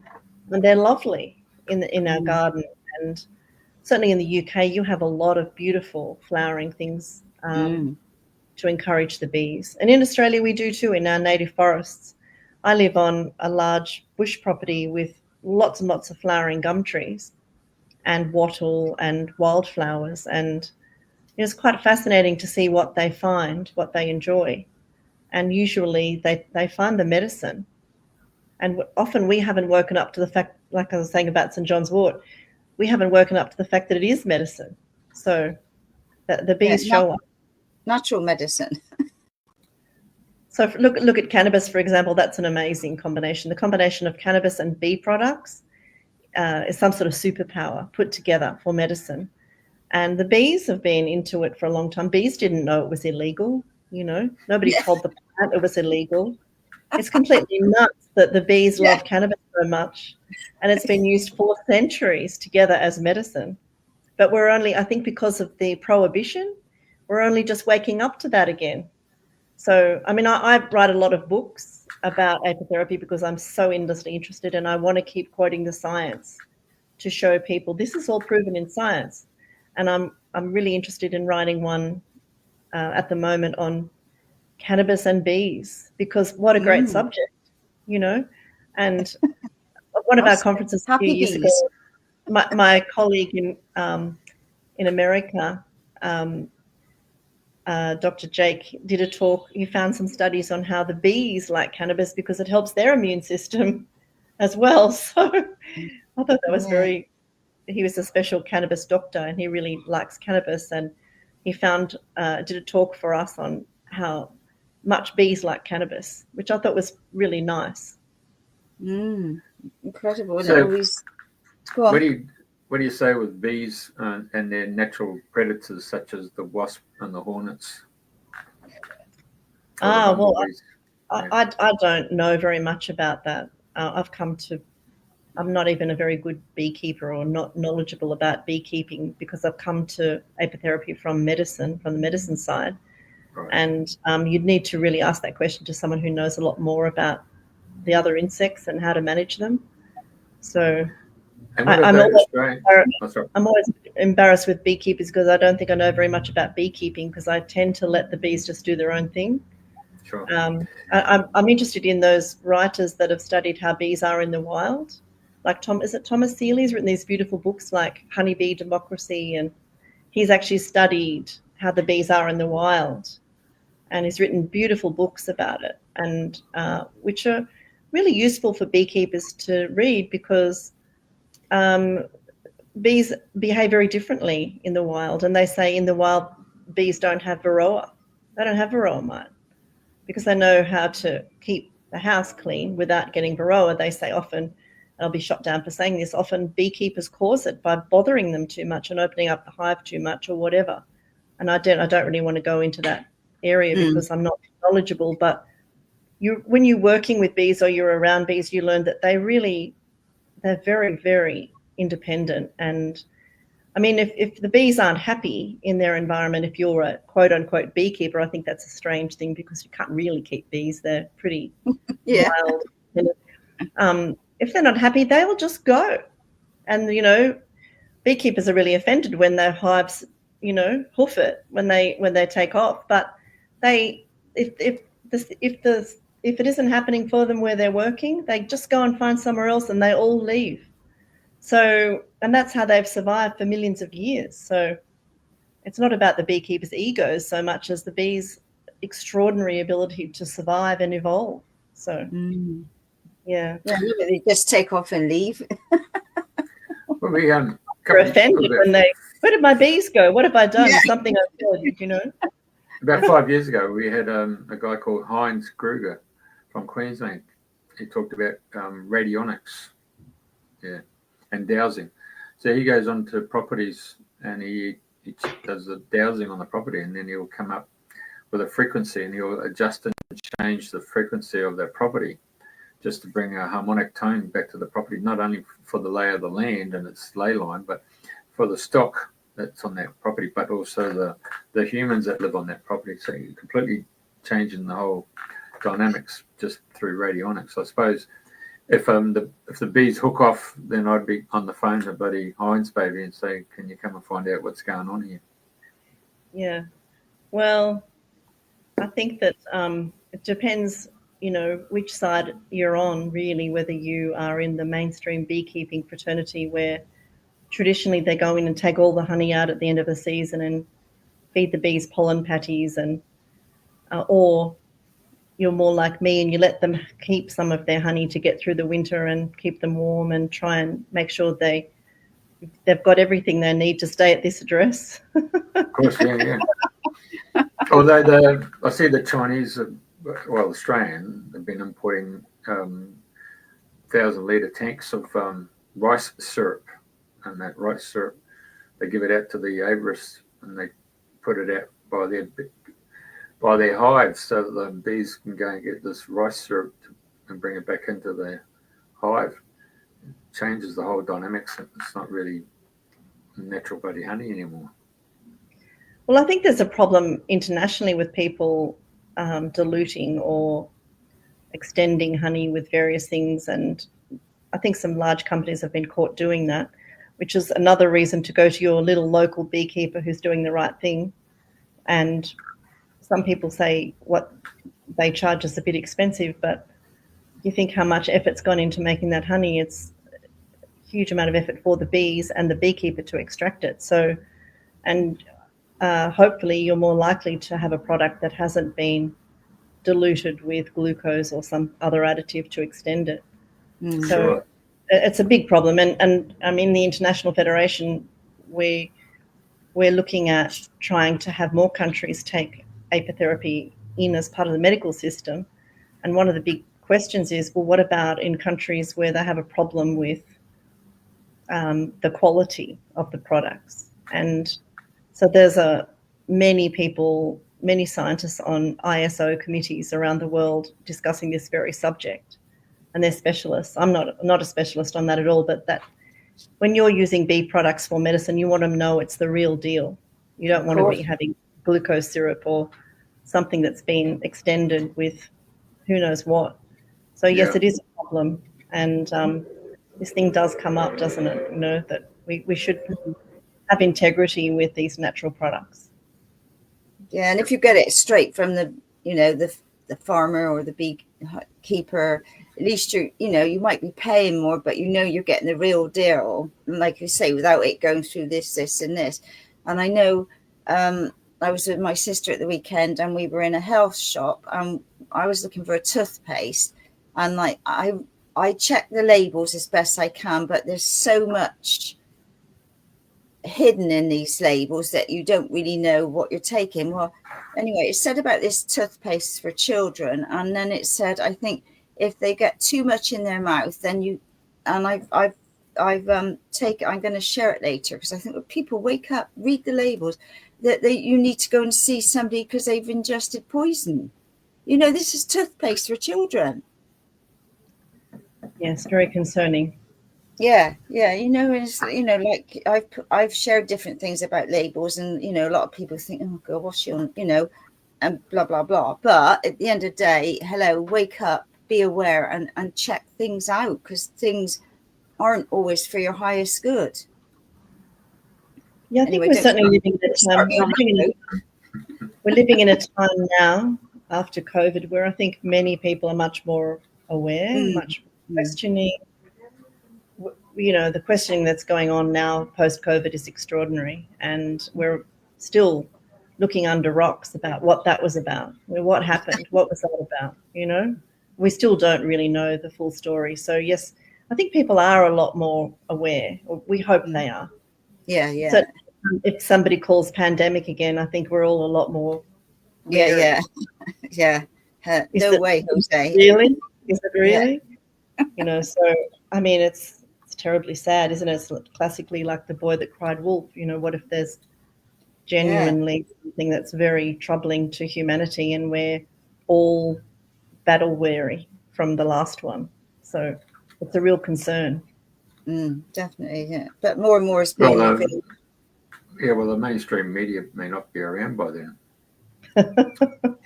and they're lovely in our garden. And certainly in the UK, you have a lot of beautiful flowering things to encourage the bees. And in Australia, we do too, in our native forests. I live on a large bush property with lots and lots of flowering gum trees and wattle and wildflowers. And it's quite fascinating to see what they find, what they enjoy. And usually they find the medicine. And often we haven't woken up to the fact, like I was saying about St. John's wort, we haven't woken up to the fact that it is medicine. So the bees show up. Natural medicine. So look at cannabis, for example. That's an amazing combination. The combination of cannabis and bee products is some sort of superpower put together for medicine. And the bees have been into it for a long time. Bees didn't know it was illegal. You know, nobody told the plant it was illegal. It's completely nuts that the bees love cannabis so much, and it's been used for centuries together as medicine. But we're only, I think, because of the prohibition, we're only just waking up to that again. So, I mean, I write a lot of books about apitherapy because I'm so endlessly interested, and I want to keep quoting the science to show people this is all proven in science. And I'm really interested in writing one at the moment on cannabis and bees, because what a great subject, you know. And one of our conferences a few years ago, my colleague in America, Dr. Jake, did a talk. He found some studies on how the bees like cannabis because it helps their immune system as well. So I thought that was very he was a special cannabis doctor, and he really likes cannabis, and he did a talk for us on how much bees like cannabis, which I thought was really nice. Incredible. So, Always go on. what do you say with bees and their natural predators such as the wasp and the hornets? Well, I don't know very much about that. I'm not even a very good beekeeper or not knowledgeable about beekeeping, because I've come to apitherapy from the medicine side. Right. And you'd need to really ask that question to someone who knows a lot more about the other insects and how to manage them. So I'm always embarrassed with beekeepers, because I don't think I know very much about beekeeping, because I tend to let the bees just do their own thing. Sure. I'm interested in those writers that have studied how bees are in the wild. Like Thomas Seeley's written these beautiful books like Honeybee Democracy, and he's actually studied how the bees are in the wild, and he's written beautiful books about it, and which are really useful for beekeepers to read, because bees behave very differently in the wild, and they say in the wild bees don't have varroa. They don't have varroa mite, because they know how to keep the house clean without getting varroa. They say often, I'll be shot down for saying this, often beekeepers cause it by bothering them too much and opening up the hive too much or whatever. And I don't really want to go into that area because I'm not knowledgeable. But when you're working with bees or you're around bees, you learn that they're very, very independent. And I mean, if the bees aren't happy in their environment, if you're a quote unquote beekeeper, I think that's a strange thing, because you can't really keep bees. They're pretty wild. If they're not happy, they'll just go. And, beekeepers are really offended when their hives, hoof it when they take off. But if it isn't happening for them where they're working, they just go and find somewhere else, and they all leave. So, and that's how they've survived for millions of years. So it's not about the beekeepers' egos so much as the bees' extraordinary ability to survive and evolve. So, yeah. They just take off and leave. Well, They're offended when where did my bees go? What have I done? Yeah. Something I've done, About 5 years ago, we had a guy called Heinz Kruger from Queensland. He talked about radionics, and dowsing. So he goes on to properties and he does the dowsing on the property, and then he'll come up with a frequency, and he'll adjust and change the frequency of that property just to bring a harmonic tone back to the property, not only for the lay of the land and its ley line, but for the stock that's on that property, but also the humans that live on that property. So you're completely changing the whole dynamics just through radionics. I suppose if the bees hook off, then I'd be on the phone to buddy Heinz baby and say, can you come and find out what's going on here? Yeah. Well, I think that it depends, which side you're on, really, whether you are in the mainstream beekeeping fraternity where traditionally they go in and take all the honey out at the end of the season and feed the bees pollen patties, and or you're more like me and you let them keep some of their honey to get through the winter and keep them warm and try and make sure they've got everything they need to stay at this address. Of course, yeah. Although I see the Chinese, Australian, have been importing 1,000-litre tanks of rice syrup, and that rice syrup, they give it out to the avarists and they put it out by their hives so that the bees can go and get this rice syrup and bring it back into their hive. It changes the whole dynamics. It's not really natural bloody honey anymore. Well, I think there's a problem internationally with people diluting or extending honey with various things, and I think some large companies have been caught doing that, which is another reason to go to your little local beekeeper who's doing the right thing. And some people say what they charge is a bit expensive, but you think how much effort's gone into making that honey. It's a huge amount of effort for the bees and the beekeeper to extract it. So, and hopefully you're more likely to have a product that hasn't been diluted with glucose or some other additive to extend it. Sure. it's a big problem. And in the International Federation, we're looking at trying to have more countries take apitherapy in as part of the medical system. And one of the big questions is, well, what about in countries where they have a problem with the quality of the products? And so there's many scientists on ISO committees around the world discussing this very subject, and they're specialists. I'm not a specialist on that at all, but that when you're using bee products for medicine, you want to know it's the real deal. You don't want to be having glucose syrup or something that's been extended with who knows what. So yes, it is a problem, and this thing does come up, doesn't it? You know, that we should have integrity with these natural products. Yeah, and if you get it straight from the farmer or the beekeeper, at least you might be paying more, but you're getting the real deal. And like you say, without it going through this and this. And I know I was with my sister at the weekend, and we were in a health shop, and I was looking for a toothpaste, and like I check the labels as best I can, but there's so much hidden in these labels that you don't really know what you're taking. Well, anyway, it said about this toothpaste for children, and then it said, I think if they get too much in their mouth, then I'm going to share it later, because I think when people wake up, read the labels, that you need to go and see somebody because they've ingested poison. This is toothpaste for children. Yes, very concerning. Yeah, it's like I've shared different things about labels, and a lot of people think, oh God, what's your, and blah blah blah. But at the end of the day, wake up, be aware, and check things out, because things aren't always for your highest good. Yeah, I think we're certainly living we're living in a time now after COVID where I think many people are much more aware, much questioning. The questioning that's going on now post-COVID is extraordinary, and we're still looking under rocks about what that was about. What happened? What was that about? We still don't really know the full story. So yes, I think people are a lot more aware, or we hope they are. Yeah. So if somebody calls pandemic again, I think we're all a lot more aware. Yeah. No way, Jose. Really? Is it really? Yeah. So it's terribly sad, isn't it? It's classically like the boy that cried wolf. What if there's genuinely something that's very troubling to humanity, and we're all battle weary from the last one? So it's a real concern. Definitely, yeah. But more and more is being revealed. The mainstream media may not be around by then.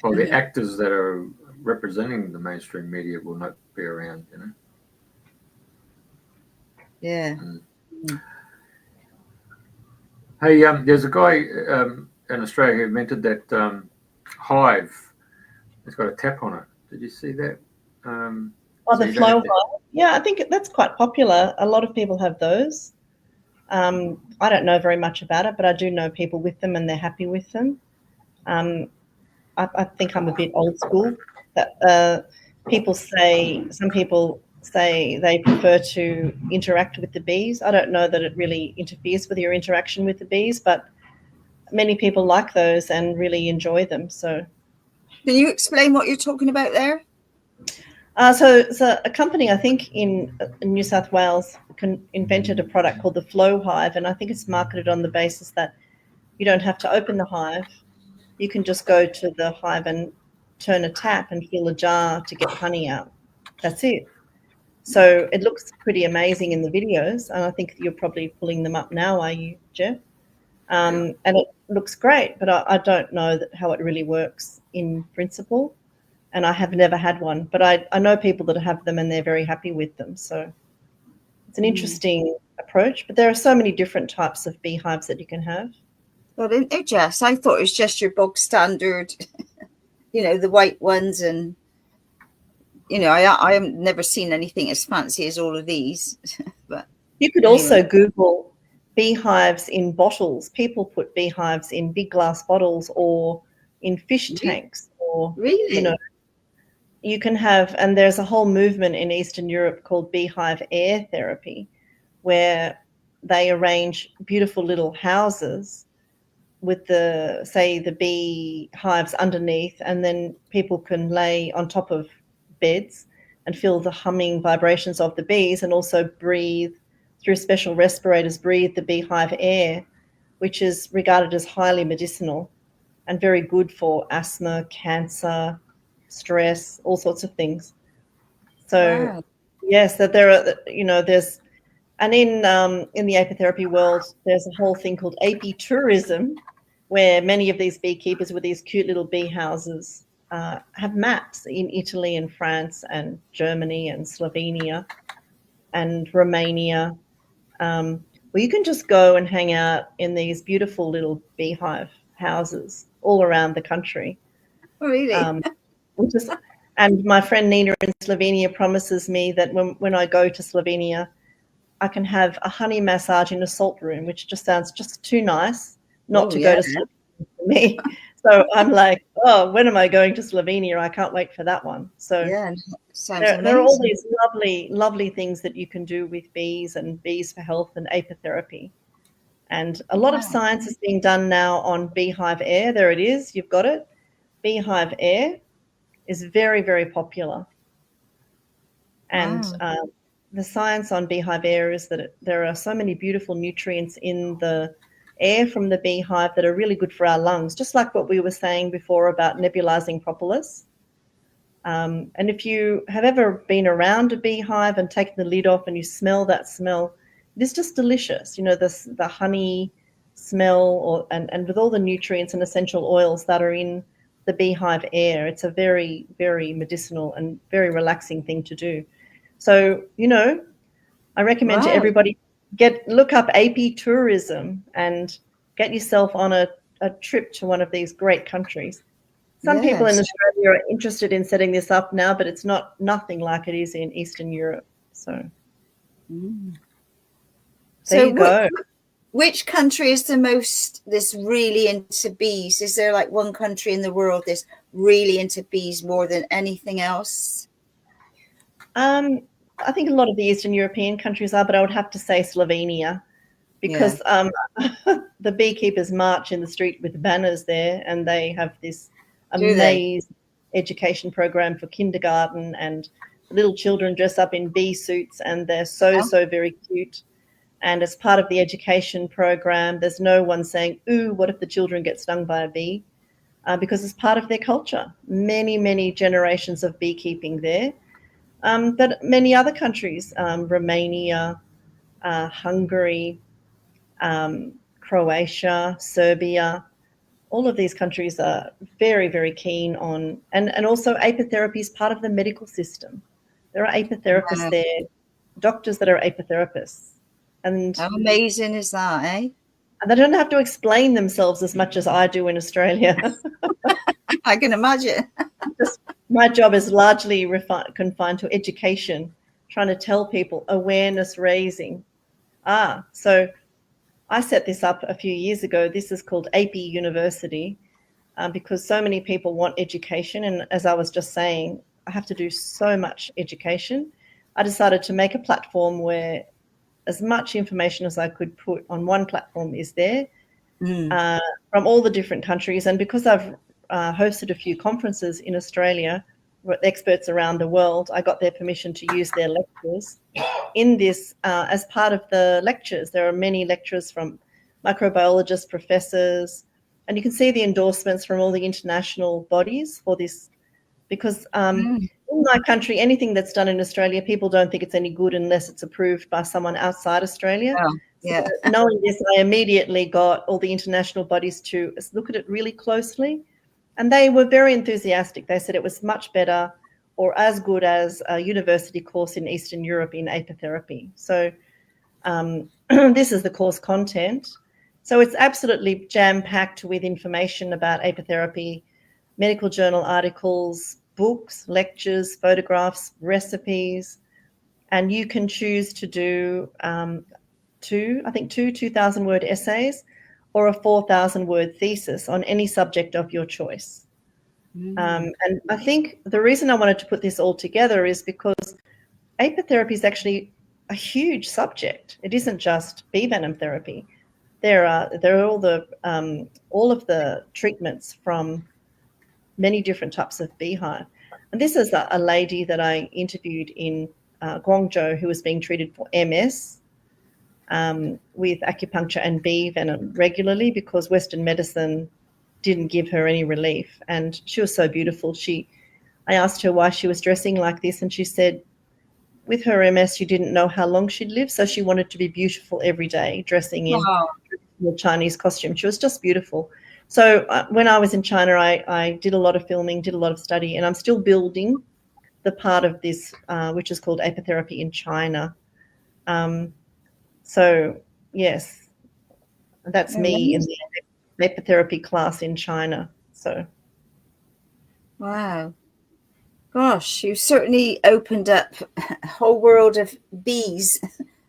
Or the actors that are representing the mainstream media will not be around, Yeah. Hey, there's a guy in Australia who invented that hive. It's got a tap on it. Did you see that? The flow hive. Yeah, I think that's quite popular. A lot of people have those. I don't know very much about it, but I do know people with them, and they're happy with them. I think I'm a bit old school. That some people say they prefer to interact with the bees. I don't know that it really interferes with your interaction with the bees, but many people like those and really enjoy them. So, can you explain what you're talking about there? So a company, I think in New South Wales, invented a product called the Flow Hive, and I think it's marketed on the basis that you don't have to open the hive. You can just go to the hive and turn a tap and fill a jar to get honey out. That's it. So it looks pretty amazing in the videos, and I think you're probably pulling them up now, are you, Jeff? And it looks great, but I don't know how it really works in principle. And I have never had one, but I know people that have them, and they're very happy with them. So it's an interesting approach, but there are so many different types of beehives that you can have. Well, I thought it was just your bog standard, the white ones, and I have never seen anything as fancy as all of these. But you could also Google beehives in bottles. People put beehives in big glass bottles or in fish tanks, or really, you can have, and there's a whole movement in Eastern Europe called beehive air therapy, where they arrange beautiful little houses with the bee hives underneath, and then people can lay on top of beds and feel the humming vibrations of the bees, and also breathe through special respirators, breathe the beehive air, which is regarded as highly medicinal and very good for asthma, cancer, stress, all sorts of things. So Wow. yes, that there are, there's, and in the apitherapy world, there's a whole thing called apitourism, where many of these beekeepers with these cute little bee houses have maps in Italy and France and Germany and Slovenia and Romania, where you can just go and hang out in these beautiful little beehive houses all around the country. Really? Which is, and my friend Nina in Slovenia promises me that when I go to Slovenia, I can have a honey massage in a salt room, which just sounds just too nice not to go to Slovenia for me. So I'm like, oh, when am I going to Slovenia? I can't wait for that one. So yeah, sounds there are all amazing. these lovely, lovely things that you can do with bees and bees for health and apitherapy. And a lot of science is being done now on beehive air. There it is. You've got it. Beehive air is very, very popular. And Wow. the science on beehive air is that there are so many beautiful nutrients in the air from the beehive that are really good for our lungs, just like what we were saying before about nebulizing propolis. And if you have ever been around a beehive and taken the lid off and you smell that smell, it is just delicious. The honey smell, and with all the nutrients and essential oils that are in the beehive air, it's a very, very medicinal and very relaxing thing to do. So, I recommend to everybody look up apitourism and get yourself on a trip to one of these great countries. Some people in Yes. Australia are interested in setting this up now, but it's nothing like it is in Eastern Europe. So there you go. Which country is this really into bees? Is there like one country in the world that's really into bees more than anything else? I think a lot of the Eastern European countries are, but I would have to say Slovenia, because the beekeepers march in the street with banners there, and they have this amazing education program for kindergarten, and little children dress up in bee suits, and they're so very cute. And as part of the education program, there's no one saying, ooh, what if the children get stung by a bee? Because it's part of their culture. Many, many generations of beekeeping there. But many other countries, Romania, Hungary, Croatia, Serbia, all of these countries are very, very keen on, and also apitherapy is part of the medical system. There are apitherapists there, doctors that are apitherapists. And how amazing is that, eh? And they don't have to explain themselves as much as I do in Australia. I can imagine. My job is largely confined to education, trying to tell people, awareness raising. So I set this up a few years ago. This is called AP University, because so many people want education. And as I was just saying, I have to do so much education. I decided to make a platform where as much information as I could put on one platform is there from all the different countries. And because I've hosted a few conferences in Australia with experts around the world, I got their permission to use their lectures in this. As part of the lectures, there are many lecturers from microbiologists, professors, and you can see the endorsements from all the international bodies for this, because in my country, anything that's done in Australia, people don't think it's any good unless it's approved by someone outside Australia. So knowing this, I immediately got all the international bodies to look at it really closely. And they were very enthusiastic. They said it was much better or as good as a university course in Eastern Europe in apitherapy. So this is the course content. So it's absolutely jam-packed with information about apitherapy, medical journal articles, books, lectures, photographs, recipes, and you can choose to do two 2,000-word essays or a 4,000-word thesis on any subject of your choice. And I think the reason I wanted to put this all together is because apitherapy is actually a huge subject. It isn't just bee venom therapy. There are all of the treatments from many different types of beehive. And this is a lady that I interviewed in Guangzhou who was being treated for MS with acupuncture and bee venom regularly because Western medicine didn't give her any relief. And she was so beautiful. I asked her why she was dressing like this, and she said with her MS, she didn't know how long she'd live, so she wanted to be beautiful every day, dressing in the Chinese costume. She was just beautiful. So when I was in China, I did a lot of filming, did a lot of study, and I'm still building the part of this, which is called apitherapy in China. So, yes, that's me in the apitherapy class in China. So, wow. Gosh, you've certainly opened up a whole world of bees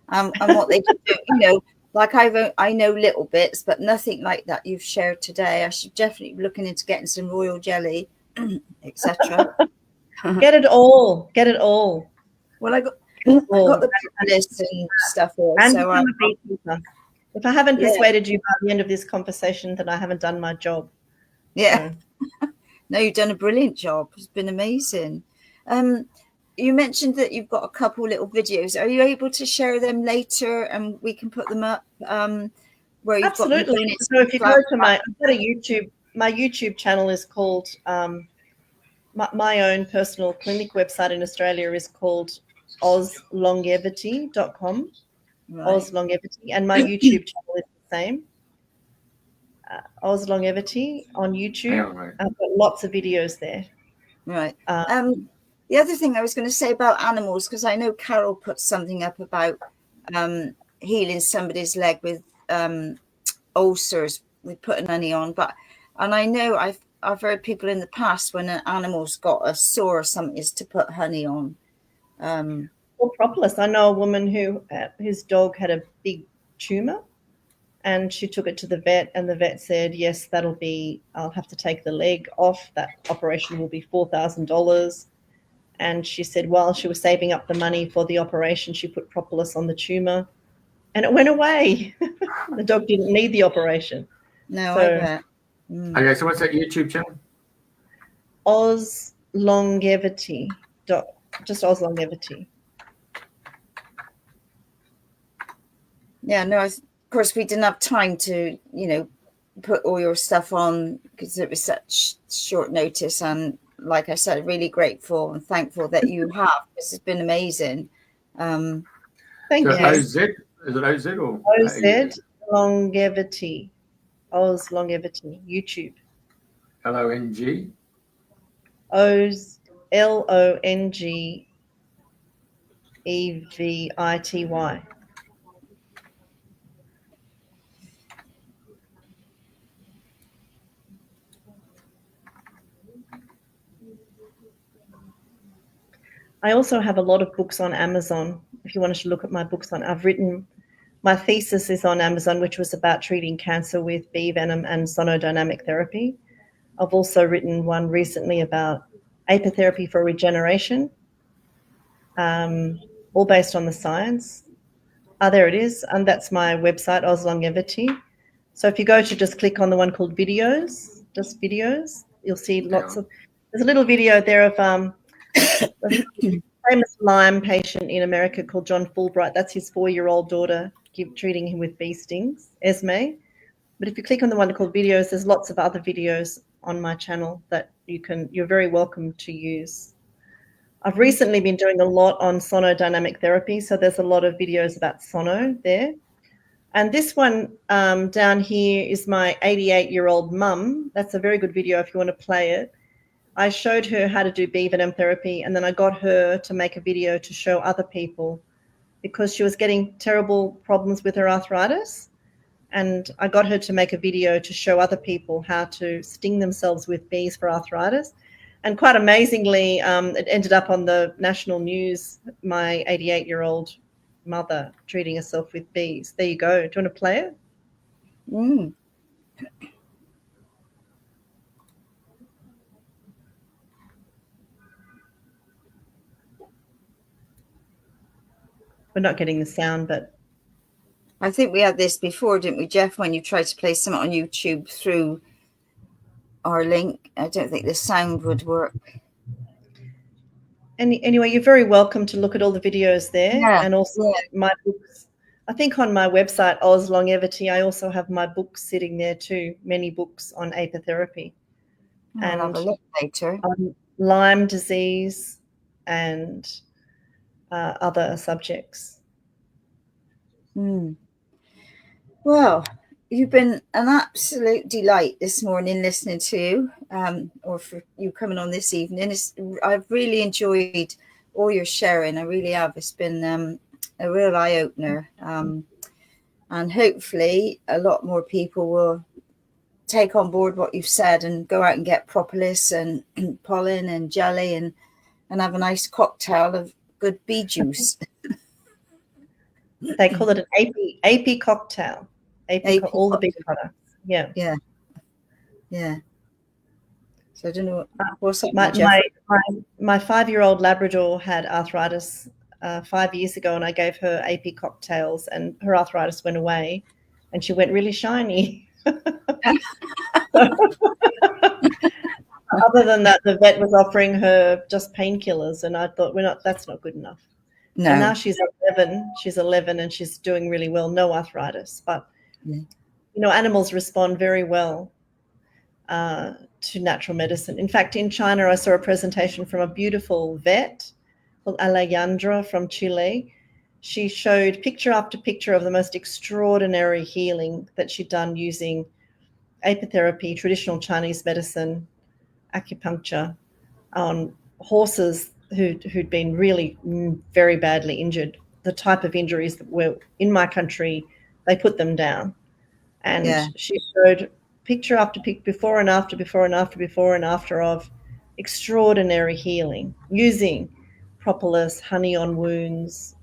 and what they can do. You know, like I know little bits, but nothing like that you've shared today. I should definitely be looking into getting some royal jelly, etc. Get it all. Get it all. Well, I got the Propolis and stuff here. And so become a beekeeper. If I haven't persuaded you by the end of this conversation, then I haven't done my job. Yeah. So. No, you've done a brilliant job. It's been amazing. You mentioned that you've got a couple little videos. Are you able to share them later and we can put them up? Where you've Absolutely. Got them so if you go to my YouTube channel is called my own personal clinic website in Australia is called ozlongevity.com. Right. Oz Longevity, and my YouTube channel is the same. Oz Longevity on YouTube. Right. I've got lots of videos there. Right. The other thing I was going to say about animals, because I know Carol put something up about healing somebody's leg with ulcers with putting honey on, and I know I've heard people in the past when an animal's got a sore or something is to put honey on. Or propolis. I know a woman whose dog had a big tumor, and she took it to the vet, and the vet said, yes, I'll have to take the leg off. That operation will be $4,000. And she said while she was saving up the money for the operation, she put propolis on the tumor and it went away. The dog didn't need the operation. No, I bet. Okay, so what's that YouTube channel? Oz Longevity. Just Oz Longevity. Yeah, no, of course we didn't have time to, put all your stuff on because it was such short notice. And like I said, really grateful and thankful that you have. This has been amazing. Thank you. OZ? Is it OZ or OZ Longevity? Oz Longevity, YouTube. LONG? Oz LONGEVITY. I also have a lot of books on Amazon. If you wanted to look at my books my thesis is on Amazon, which was about treating cancer with bee venom and sonodynamic therapy. I've also written one recently about apitherapy for regeneration, all based on the science. There it is. And that's my website, Oz Longevity. So if you go to just click on the one called videos, just videos, you'll see there's a little video there of a famous Lyme patient in America called John Fulbright. That's his 4-year-old daughter treating him with bee stings, Esme. But if you click on the one called videos, there's lots of other videos on my channel that you're very welcome to use. I've recently been doing a lot on sonodynamic therapy, so there's a lot of videos about sono there. And this one down here is my 88-year-old mum. That's a very good video if you want to play it. I showed her how to do bee venom therapy, and then I got her to make a video to show other people because she was getting terrible problems with her arthritis. And I got her to make a video to show other people how to sting themselves with bees for arthritis. And quite amazingly, it ended up on the national news, my 88-year-old mother treating herself with bees. There you go. Do you want to play it? We're not getting the sound, but I think we had this before, didn't we, Jeff, when you tried to play something on YouTube through our link? I don't think the sound would work. anyway, you're very welcome to look at all the videos there, Yeah, and also my books. I think on my website, Oz Longevity, I also have my books sitting there too, many books on apitherapy. I'll have a look later. On Lyme disease and other subjects. Well, you've been an absolute delight this morning listening to you, or for you coming on this evening. I've really enjoyed all your sharing. I really have. It's been a real eye-opener. And hopefully a lot more people will take on board what you've said and go out and get propolis and pollen and jelly and have a nice cocktail of good bee juice. They call it an AP cocktail. AP all the big products. Yeah. So I don't know what's up. My 5-year-old Labrador had arthritis 5 years ago, and I gave her AP cocktails, and her arthritis went away, and she went really shiny. Other than that, the vet was offering her just painkillers, and I thought, that's not good enough. No. And now she's 11. She's 11, and she's doing really well. No arthritis, but animals respond very well to natural medicine. In fact, in China, I saw a presentation from a beautiful vet called Alejandra from Chile. She showed picture after picture of the most extraordinary healing that she'd done using apitherapy, traditional Chinese medicine, acupuncture on horses who'd been really very badly injured. The type of injuries that were in my country, they put them down. And she showed picture after picture, before and after of extraordinary healing using propolis, honey on wounds,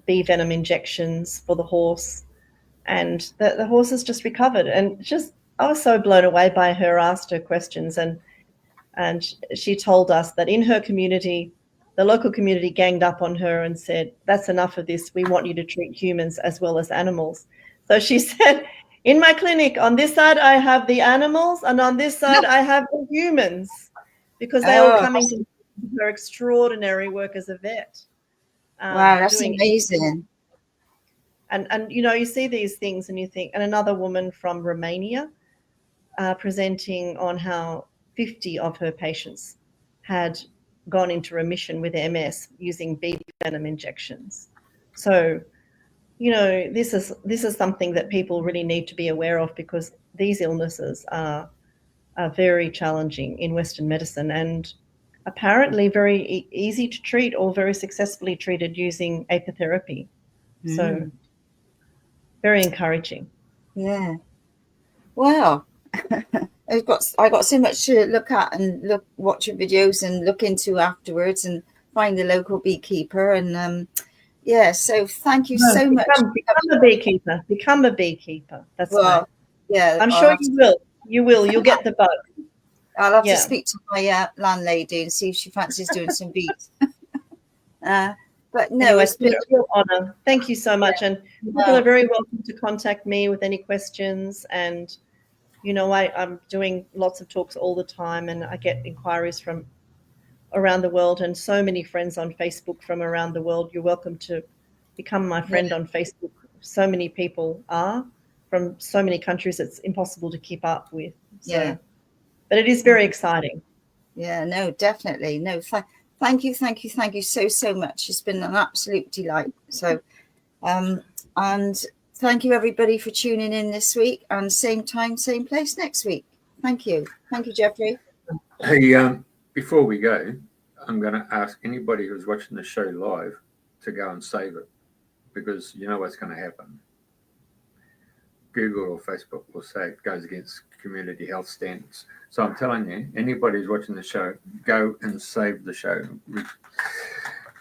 bee venom injections for the horse. And the horse has just recovered. And I was so blown away by her, asked her questions, and she told us that in her community, the local community ganged up on her and said, that's enough of this. We want you to treat humans as well as animals. So she said, in my clinic, on this side, I have the animals, and on this side, I have the humans, because they all coming to her extraordinary work as a vet. Wow, that's amazing. And you see these things and you think, and another woman from Romania presenting on how 50 of her patients had gone into remission with MS using bee venom injections. So, this is something that people really need to be aware of, because these illnesses are very challenging in Western medicine and apparently very easy to treat or very successfully treated using apitherapy. So very encouraging. Yeah. Wow. I got so much to look at and watch your videos and look into afterwards and find the local beekeeper and so thank you so much. Become a beekeeper. Become a beekeeper. That's right. Yeah. I'm sure you will. You will. You'll get the bug. I'll have to speak to my landlady and see if she fancies doing some bees. But no, anyway, it's been a real honor. Thank you so much. And people are very welcome to contact me with any questions. And, I'm doing lots of talks all the time, and I get inquiries from around the world, and so many friends on Facebook from around the world. You're welcome to become my friend on Facebook. So many people are from so many countries, it's impossible to keep up with. So, but it is very exciting. Yeah, no, definitely. No, thank you so much. It's been an absolute delight. So, and thank you everybody for tuning in this week, and same time, same place next week. Thank you, Jeffrey. Hey, before we go, I'm going to ask anybody who's watching the show live to go and save it, because you know what's going to happen. Google or Facebook will say it goes against community health standards. So I'm telling you, anybody who's watching the show, go and save the show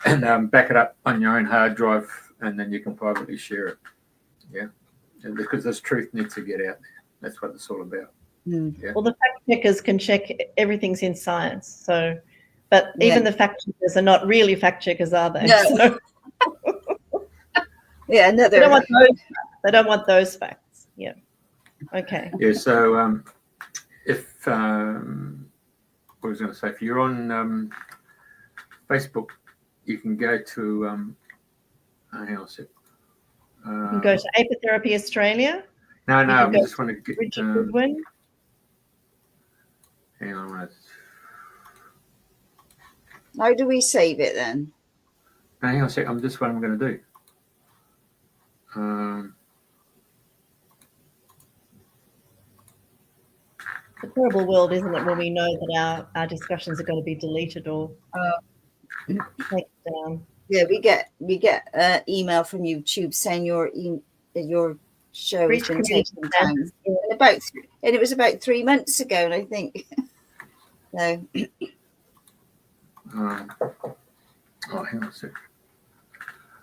and back it up on your own hard drive, and then you can privately share it. Yeah, and because this truth needs to get out. That's what it's all about. Yeah. Well, the fact checkers can check everything's in science. So, but even the fact checkers are not really fact checkers, are they? No. Yeah, They another. don't want those. They don't want those facts. Yeah. Okay. Yeah. So if what was I going to say? If you're on Facebook, you can go to hang on a sec. You can go to Apitherapy Australia. No, You no. can I go just want to get. Bridget Goodwin. Hang on a minute. How do we save it then? No, hang on a sec. I'm just what I'm going to do. The terrible world, isn't it, when we know that our discussions are going to be deleted or taken down. Yeah, we get email from YouTube saying your show has Breach been community taken down. And it was about 3 months ago, and I think no. Oh, hang on a sec.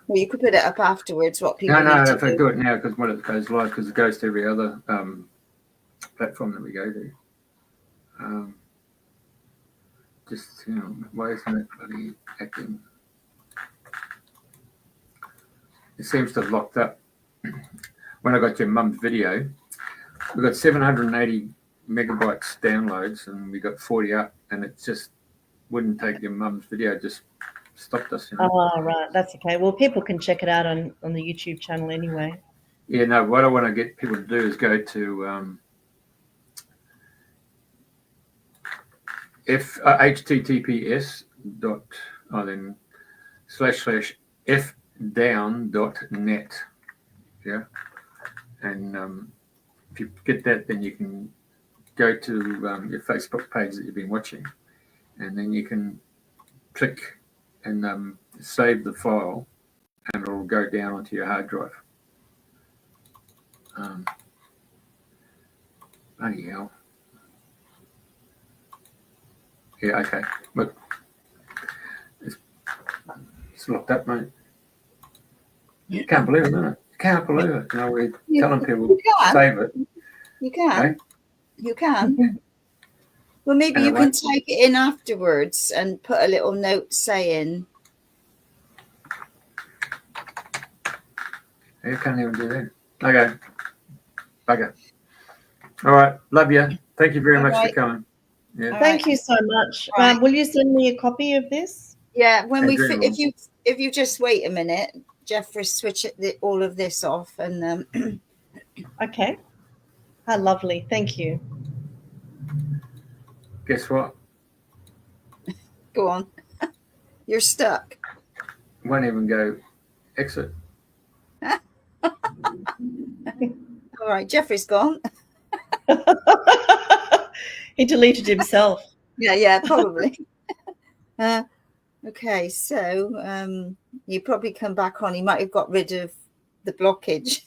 Well, you could put it up afterwards. What people No, need to if I do. do it now, because when it goes live, because it goes to every other platform that we go to. Just, why isn't it bloody acting? It seems to have locked up. When I got your mum's video, we got 780 megabytes downloads, and we got 40 up, and it just wouldn't take your mum's video. It just stopped us. Oh, right. That's okay. Well, people can check it out on the YouTube channel anyway. Yeah, no, what I want to get people to do is go to https //fdown.net. Yeah. And if you get that, then you can go to your Facebook page that you've been watching, and then you can click and save the file, and it'll go down onto your hard drive. Bloody hell. Yeah, okay. But it's locked up, mate. You can't believe it, innit? You can't believe it. We're telling people to save it. You can. Okay? You can. Well, maybe you can type it in afterwards and put a little note saying. You can't even do that. Okay. Bugger. All right. Love you. Thank you very much for coming. Yeah. Thank you so much. Right. Will you send me a copy of this? Yeah, when if you just wait a minute, Jeff will switch all of this off and. Okay. How lovely. Thank you. Guess what? Go on. You're stuck. Won't even go exit. All right, Jeffrey's gone. He deleted himself. Yeah, probably. Okay, so you probably come back on. He might have got rid of the blockage.